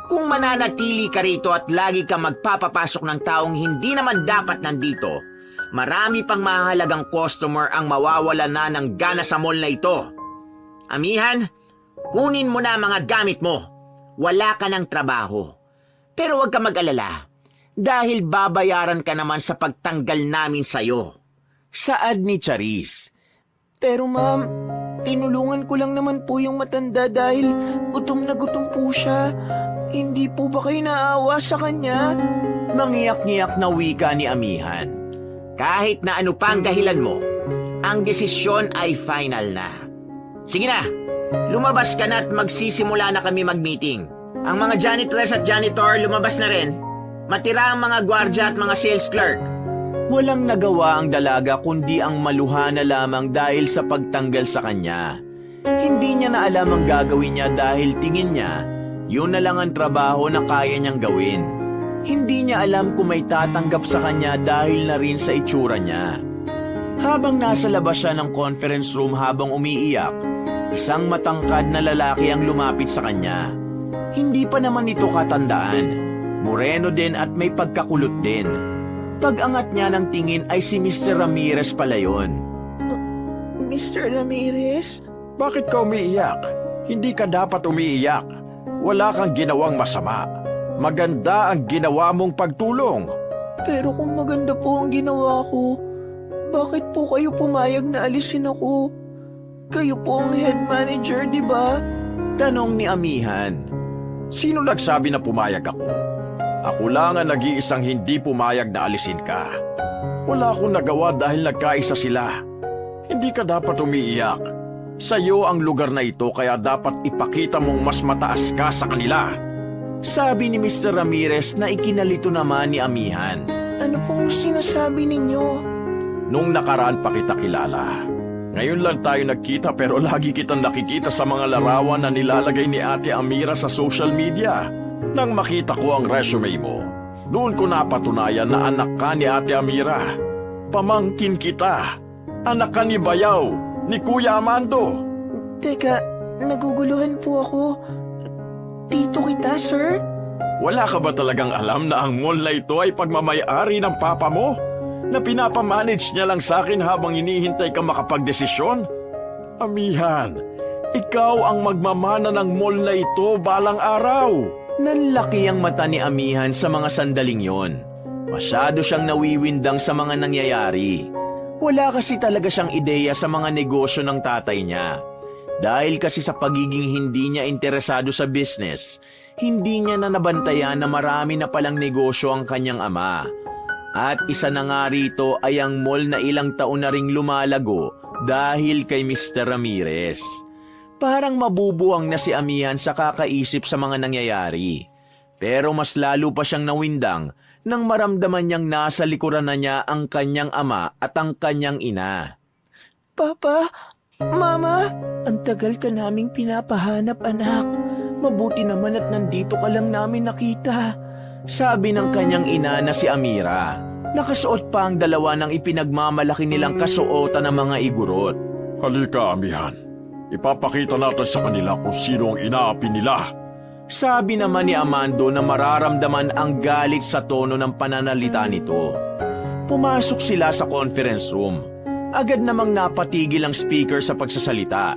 Kung mananatili ka rito at lagi ka magpapapasok ng taong hindi naman dapat nandito, marami pang mahalagang customer ang mawawala na ng gana sa mall na ito. Amihan, kunin mo na mga gamit mo. Wala ka ng trabaho. Pero huwag ka mag-alala, dahil babayaran ka naman sa pagtanggal namin sa'yo. Saad ni Charis. Pero ma'am, tinulungan ko lang naman po yung matanda dahil gutom na gutom po siya. Hindi po ba kayo naawa sa kanya? Mangiyak-ngiyak na wika ni amihan. Kahit na ano pang dahilan mo, ang desisyon ay final na. Sige na, lumabas ka na at magsisimula na kami mag-meeting. Ang mga janitress at janitor lumabas na rin. Matira ang mga gwardya at mga sales clerk. Walang nagawa ang dalaga kundi ang maluha na lamang dahil sa pagtanggal sa kanya. Hindi niya na alam ang gagawin niya dahil tingin niya, yun na lang ang trabaho na kaya niyang gawin. Hindi niya alam kung may tatanggap sa kanya dahil na rin sa itsura niya. Habang nasa labas siya ng conference room habang umiiyak, isang matangkad na lalaki ang lumapit sa kanya. Hindi pa naman ito katandaan. Moreno din at may pagkakulot din. Pag-angat niya ng tingin ay si Mr. Ramirez pala yun. Mr. Ramirez? Bakit ka umiiyak? Hindi ka dapat umiiyak. Wala kang ginawang masama. Maganda ang ginawa mong pagtulong. Pero kung maganda po ang ginawa ko, bakit po kayo pumayag na alisin ako? Kayo po ang head manager, di ba? Tanong ni amihan. Sino nagsabi na pumayag ako? Ako lang ang nag-iisang hindi pumayag na alisin ka. Wala akong nagawa dahil nagkaisa sila. Hindi ka dapat umiiyak. Sa'yo ang lugar na ito kaya dapat ipakita mong mas mataas ka sa kanila. Sabi ni Mr. Ramirez na ikinalito naman ni Amihan. Ano pong sinasabi ninyo? Nung nakaraan pa kita kilala. Ngayon lang tayo nagkita pero lagi kitang nakikita sa mga larawan na nilalagay ni Ate Amira sa social media. Nang makita ko ang resume mo, doon ko napatunayan na anak ka ni Ate Amira. Pamangkin kita. Anak ka ni Bayaw, ni Kuya Amando. Teka, naguguluhan po ako. Tito kita, sir? Wala ka ba talagang alam na ang mall na ito ay pagmamayari ng papa mo? Na pinapamanage niya lang sa akin habang hinihintay ka makapagdesisyon? Amihan, ikaw ang magmamana ng mall na ito balang araw. Nanlaki ang mata ni Amihan sa mga sandaling yon. Masyado siyang nawiwindang sa mga nangyayari. Wala kasi talaga siyang ideya sa mga negosyo ng tatay niya. Dahil kasi sa pagiging hindi niya interesado sa business, hindi niya na nabantayan na marami na palang negosyo ang kanyang ama. At isa na nga rito ay ang mall na ilang taon na ring lumalago dahil kay Mr. Ramirez. Parang mabubuwang na si Amihan sa kakaisip sa mga nangyayari. Pero mas lalo pa siyang nawindang nang maramdaman niyang nasa likuran na niya ang kanyang ama at ang kanyang ina. Papa? Mama? Ang tagal ka naming pinapahanap, anak. Mabuti naman at nandito ka lang namin nakita. Sabi ng kanyang ina na si Amira. Nakasuot pa ang dalawa ng ipinagmamalaki nilang kasuotan ng mga igurot. Halika, Amihan. Ipapakita natin sa kanila kung sino ang inaapi nila. Sabi naman ni Amando na mararamdaman ang galit sa tono ng pananalita nito. Pumasok sila sa conference room. Agad namang napatigil ang speaker sa pagsasalita.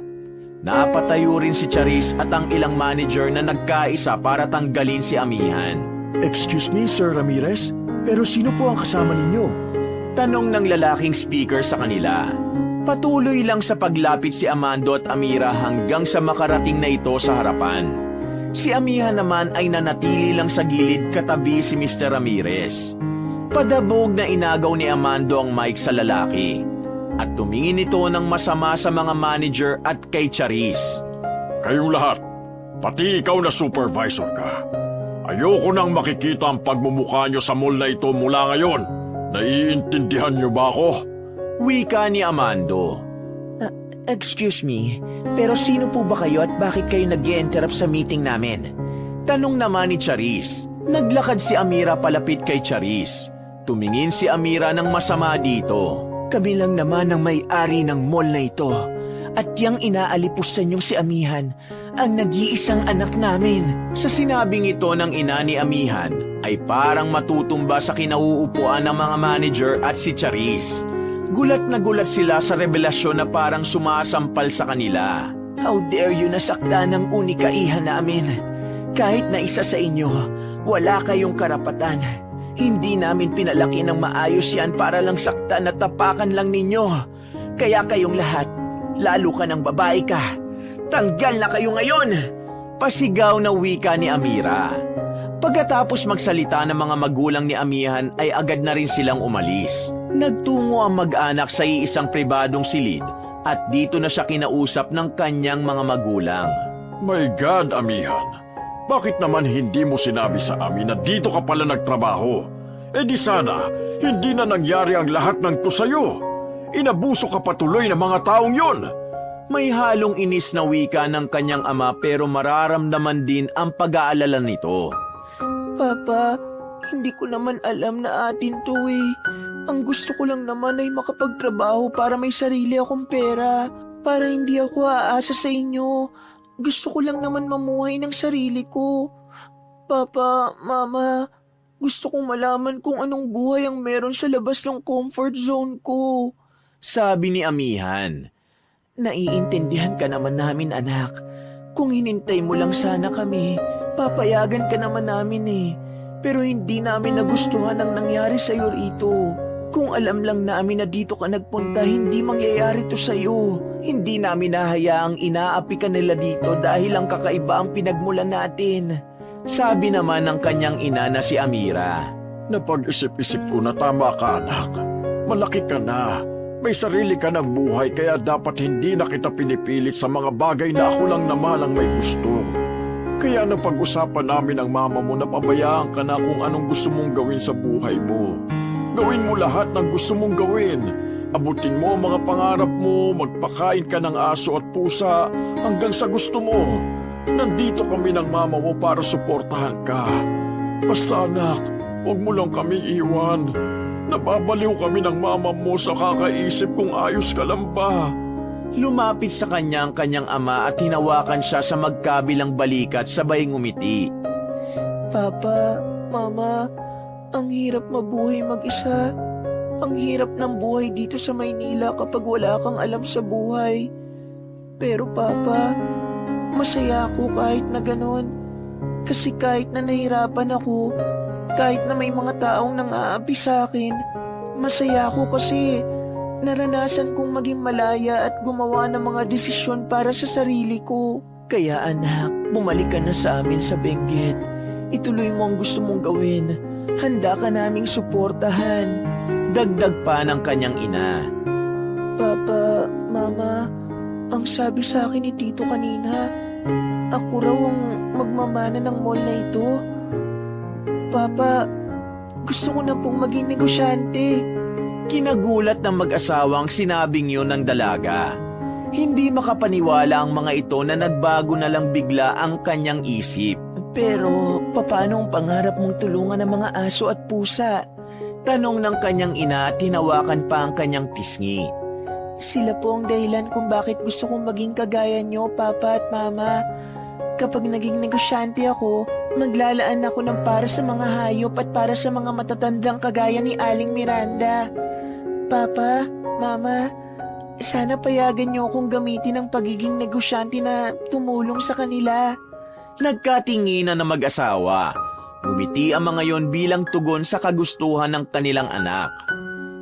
Napatayo rin si Charis at ang ilang manager na nagkaisa para tanggalin si Amihan. Excuse me, Sir Ramirez, pero sino po ang kasama ninyo? Tanong ng lalaking speaker sa kanila. Patuloy lang sa paglapit si Amando at Amira hanggang sa makarating na ito sa harapan. Si Amihan naman ay nanatili lang sa gilid katabi si Mr. Ramirez. Padabog na inagaw ni Amando ang mic sa lalaki. At tumingin ito ng masama sa mga manager at kay Charis. Kayong lahat, pati ikaw na supervisor ka. Ayoko nang makikita ang pagmumukha nyo sa mall na ito mula ngayon. Naiintindihan nyo ba ako? Wika ni Amando. Excuse me, pero sino po ba kayo at bakit kayo nag-i-interrupt sa meeting namin? Tanong naman ni Charis. Naglakad si Amira palapit kay Charis. Tumingin si Amira ng masama dito. Kami lang naman ang may-ari ng mall na ito. At yang inaalipusan niyong si Amihan, ang nag-iisang anak namin. Sa sinabing ito ng ina ni Amihan, ay parang matutumba sa kinauupuan ng mga manager at si Charis. Gulat na gulat sila sa revelasyon na parang sumasampal sa kanila. How dare you nasaktan ng unikaihan namin? Kahit na isa sa inyo, wala kayong karapatan. Hindi namin pinalaki ng maayos yan para lang saktan at tapakan lang ninyo. Kaya kayong lahat, lalo ka ng babae ka, tanggal na kayo ngayon! Pasigaw na wika ni Amira. Pagkatapos magsalita ng mga magulang ni Amihan ay agad na rin silang umalis. Nagtungo ang mag-anak sa iisang pribadong silid at dito na siya kinausap ng kanyang mga magulang. My God, Amihan. Bakit naman hindi mo sinabi sa amin na dito ka pala nagtrabaho? Eh di sana, hindi na nangyari ang lahat ng to sa'yo. Inabuso ka patuloy ng mga taong yon. May halong inis na wika ng kanyang ama pero mararamdaman din ang pag-aalala nito. Papa, hindi ko naman alam na atin to eh. Ang gusto ko lang naman ay makapagtrabaho para may sarili akong pera. Para hindi ako aasa sa inyo. Gusto ko lang naman mamuhay ng sarili ko. Papa, Mama, gusto kong malaman kung anong buhay ang meron sa labas ng comfort zone ko. Sabi ni Amihan. Naiintindihan ka naman namin, anak. Kung hinintay mo lang sana kami, papayagan ka naman namin eh. Pero hindi namin nagustuhan ang nangyari sa'yo rito. Kung alam lang namin na dito ka nagpunta, hindi mangyayari to sa'yo. Hindi namin nahayaang inaapi ka nila dito dahil ang kakaiba ang pinagmulan natin. Sabi naman ng kanyang ina na si Amira. Napag-isip-isip ko na tama ka, anak. Malaki ka na. May sarili ka ng buhay kaya dapat hindi na kita pinipilit sa mga bagay na ako lang naman ang may gusto. Kaya napag-usapan namin ang mama mo na pabayaan ka na kung anong gusto mong gawin sa buhay mo. Gawin mo lahat ng gusto mong gawin. Abutin mo ang mga pangarap mo, magpakain ka ng aso at pusa hanggang sa gusto mo. Nandito kami ng mama mo para suportahan ka. Basta anak, huwag mo lang kami iwan. Nababaliw kami ng mama mo sa kakaisip kung ayos ka lang ba. Lumapit sa kanya ang kanyang ama at hinawakan siya sa magkabilang balikat sabay ngumiti. Papa, Mama, ang hirap mabuhay mag-isa. Ang hirap ng buhay dito sa Maynila kapag wala kang alam sa buhay. Pero Papa, masaya ako kahit na ganon. Kasi kahit na nahirapan ako, kahit na may mga taong nang-aapi sa akin, masaya ako kasi naranasan kong maging malaya at gumawa ng mga desisyon para sa sarili ko. Kaya anak, bumalik ka na sa amin sa Benguet. Ituloy mo ang gusto mong gawin. Handa ka naming suportahan. Dagdag pa ng kanyang ina. Papa, Mama, ang sabi sa akin ni Tito kanina, ako raw ang magmamana ng mall na ito. Papa, gusto ko na pong maging negosyante. Kinagulat ng mag-asawang sinabing yun ng dalaga. Hindi makapaniwala ang mga ito na nagbago na lang bigla ang kanyang isip. Pero, paano ang pangarap mong tulungan ng mga aso at pusa? Tanong ng kanyang ina at hinawakan pa ang kanyang pisngi. Sila po ang dahilan kung bakit gusto kong maging kagaya nyo, Papa at Mama. Kapag naging negosyante ako, maglalaan ako ng para sa mga hayop at para sa mga matatandang kagaya ni Aling Miranda. Papa, Mama, sana payagan nyo akong gamitin ang pagiging negosyante na tumulong sa kanila. Nagkatinginan na mag-asawa. Ngumiti ang mga yon bilang tugon sa kagustuhan ng kanilang anak.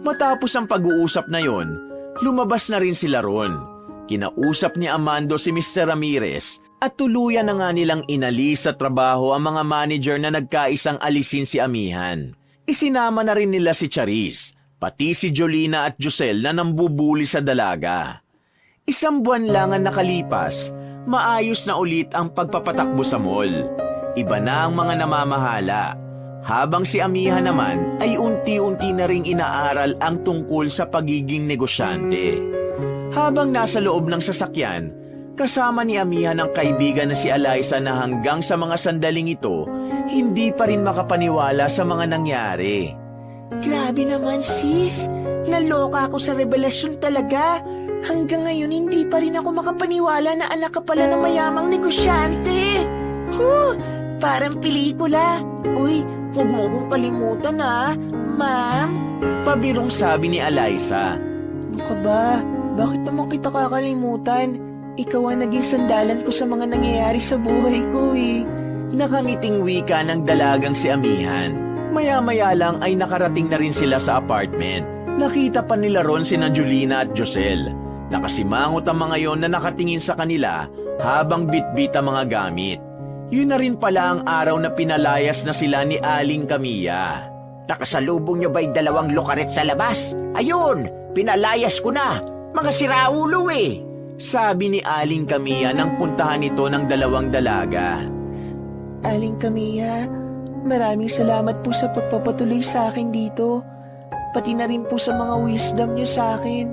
Matapos ang pag-uusap na yon, lumabas na rin sila ron. Kinausap ni Amando si Mr. Ramirez at tuluyan na nga nilang inalis sa trabaho ang mga manager na nagkaisang alisin si Amihan. Isinama na rin nila si Charis, pati si Jolina at Josel na nambubuli sa dalaga. 1 buwan lang ang nakalipas, maayos na ulit ang pagpapatakbo sa mall. Iba na ang mga namamahala. Habang si Amihan naman ay unti-unti na ring inaaral ang tungkol sa pagiging negosyante. Habang nasa loob ng sasakyan, kasama ni Amihan ang kaibigan na si Eliza na hanggang sa mga sandaling ito, hindi pa rin makapaniwala sa mga nangyari. Grabe naman sis, naloka ako sa revelasyon talaga. Hanggang ngayon hindi pa rin ako makapaniwala na anak ka pala ng mayamang negosyante. Parang pelikula. Uy, huwag mo kong kalimutan Ma'am. Pabirong sabi ni Eliza. Ano ka ba? Bakit naman kita kakalimutan? Ikaw ang naging sandalan ko sa mga nangyayari sa buhay ko Nakangiting wika ng dalagang si Amihan. Maya-maya lang ay nakarating na rin sila sa apartment. Nakita pa nila ron sina Jolina at Josel. Nakasimangot ang mga yon na nakatingin sa kanila habang bitbit ang mga gamit. Yun na rin pala ang araw na pinalayas na sila ni Aling Camilla. Nakasalubong niyo ba'y 2 lukaret sa labas? Ayun, pinalayas ko na. Mga siraulo Sabi ni Aling Camilla nang puntahan ito ng 2 dalaga. Aling Camilla, maraming salamat po sa pagpapatuloy sa akin dito. Pati na rin po sa mga wisdom niyo sa akin.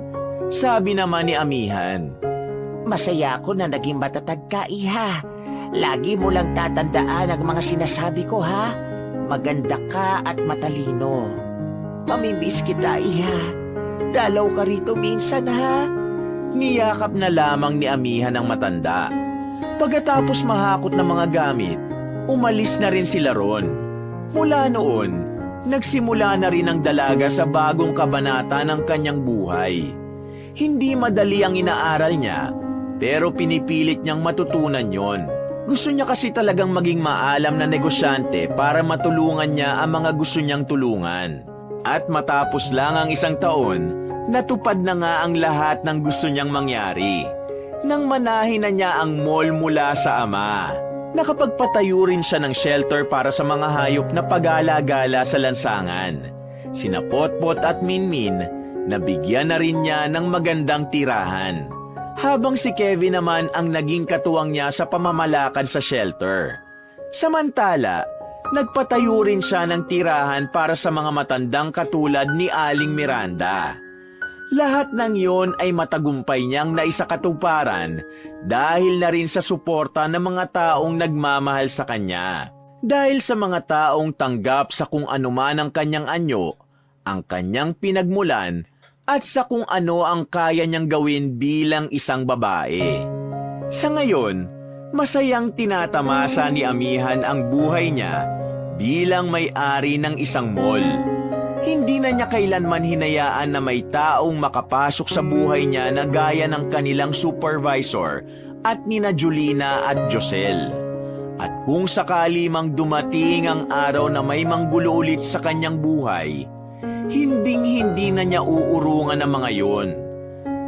Sabi naman ni Amihan. Masaya ako na naging matatag ka, Iha. Lagi mo lang tatandaan ang mga sinasabi ko, ha? Maganda ka at matalino. Mamimiss kita, Iha. Dalaw ka rito minsan, ha? Niyakap na lamang ni Amihan ang matanda. Pagkatapos mahakot ng mga gamit, umalis na rin sila ron. Mula noon, nagsimula na rin ang dalaga sa bagong kabanata ng kanyang buhay. Hindi madali ang inaaral niya, pero pinipilit niyang matutunan yon. Gusto niya kasi talagang maging maalam na negosyante para matulungan niya ang mga gusto niyang tulungan. At matapos lang ang 1 taon, natupad na nga ang lahat ng gusto niyang mangyari. Nang manahin na niya ang mall mula sa ama, nakapagpatayo rin siya ng shelter para sa mga hayop na pag-alagala sa lansangan. Sina Potpot at Minmin, Nabigyan na rin niya ng magandang tirahan. Habang si Kevin naman ang naging katuwang niya sa pamamalakad sa shelter. Samantala, nagpatayo rin siya ng tirahan para sa mga matandang katulad ni Aling Miranda. Lahat ng yon ay matagumpay niyang naisakatuparan dahil na rin sa suporta ng mga taong nagmamahal sa kanya. Dahil sa mga taong tanggap sa kung ano man ang kanyang anyo, ang kanyang pinagmulan, at sa kung ano ang kaya niyang gawin bilang isang babae. Sa ngayon, masayang tinatamasa ni Amihan ang buhay niya bilang may-ari ng isang mall. Hindi na niya kailanman hinayaan na may taong makapasok sa buhay niya na gaya ng kanilang supervisor at nina Julina at Josel. At kung sakali mang dumating ang araw na may manggulo ulit sa kanyang buhay, hinding-hindi na niya uurungan ang mga yon.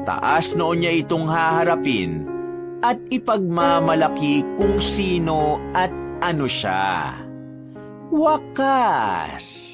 Taas noon niya itong haharapin at ipagmamalaki kung sino at ano siya. Wakas!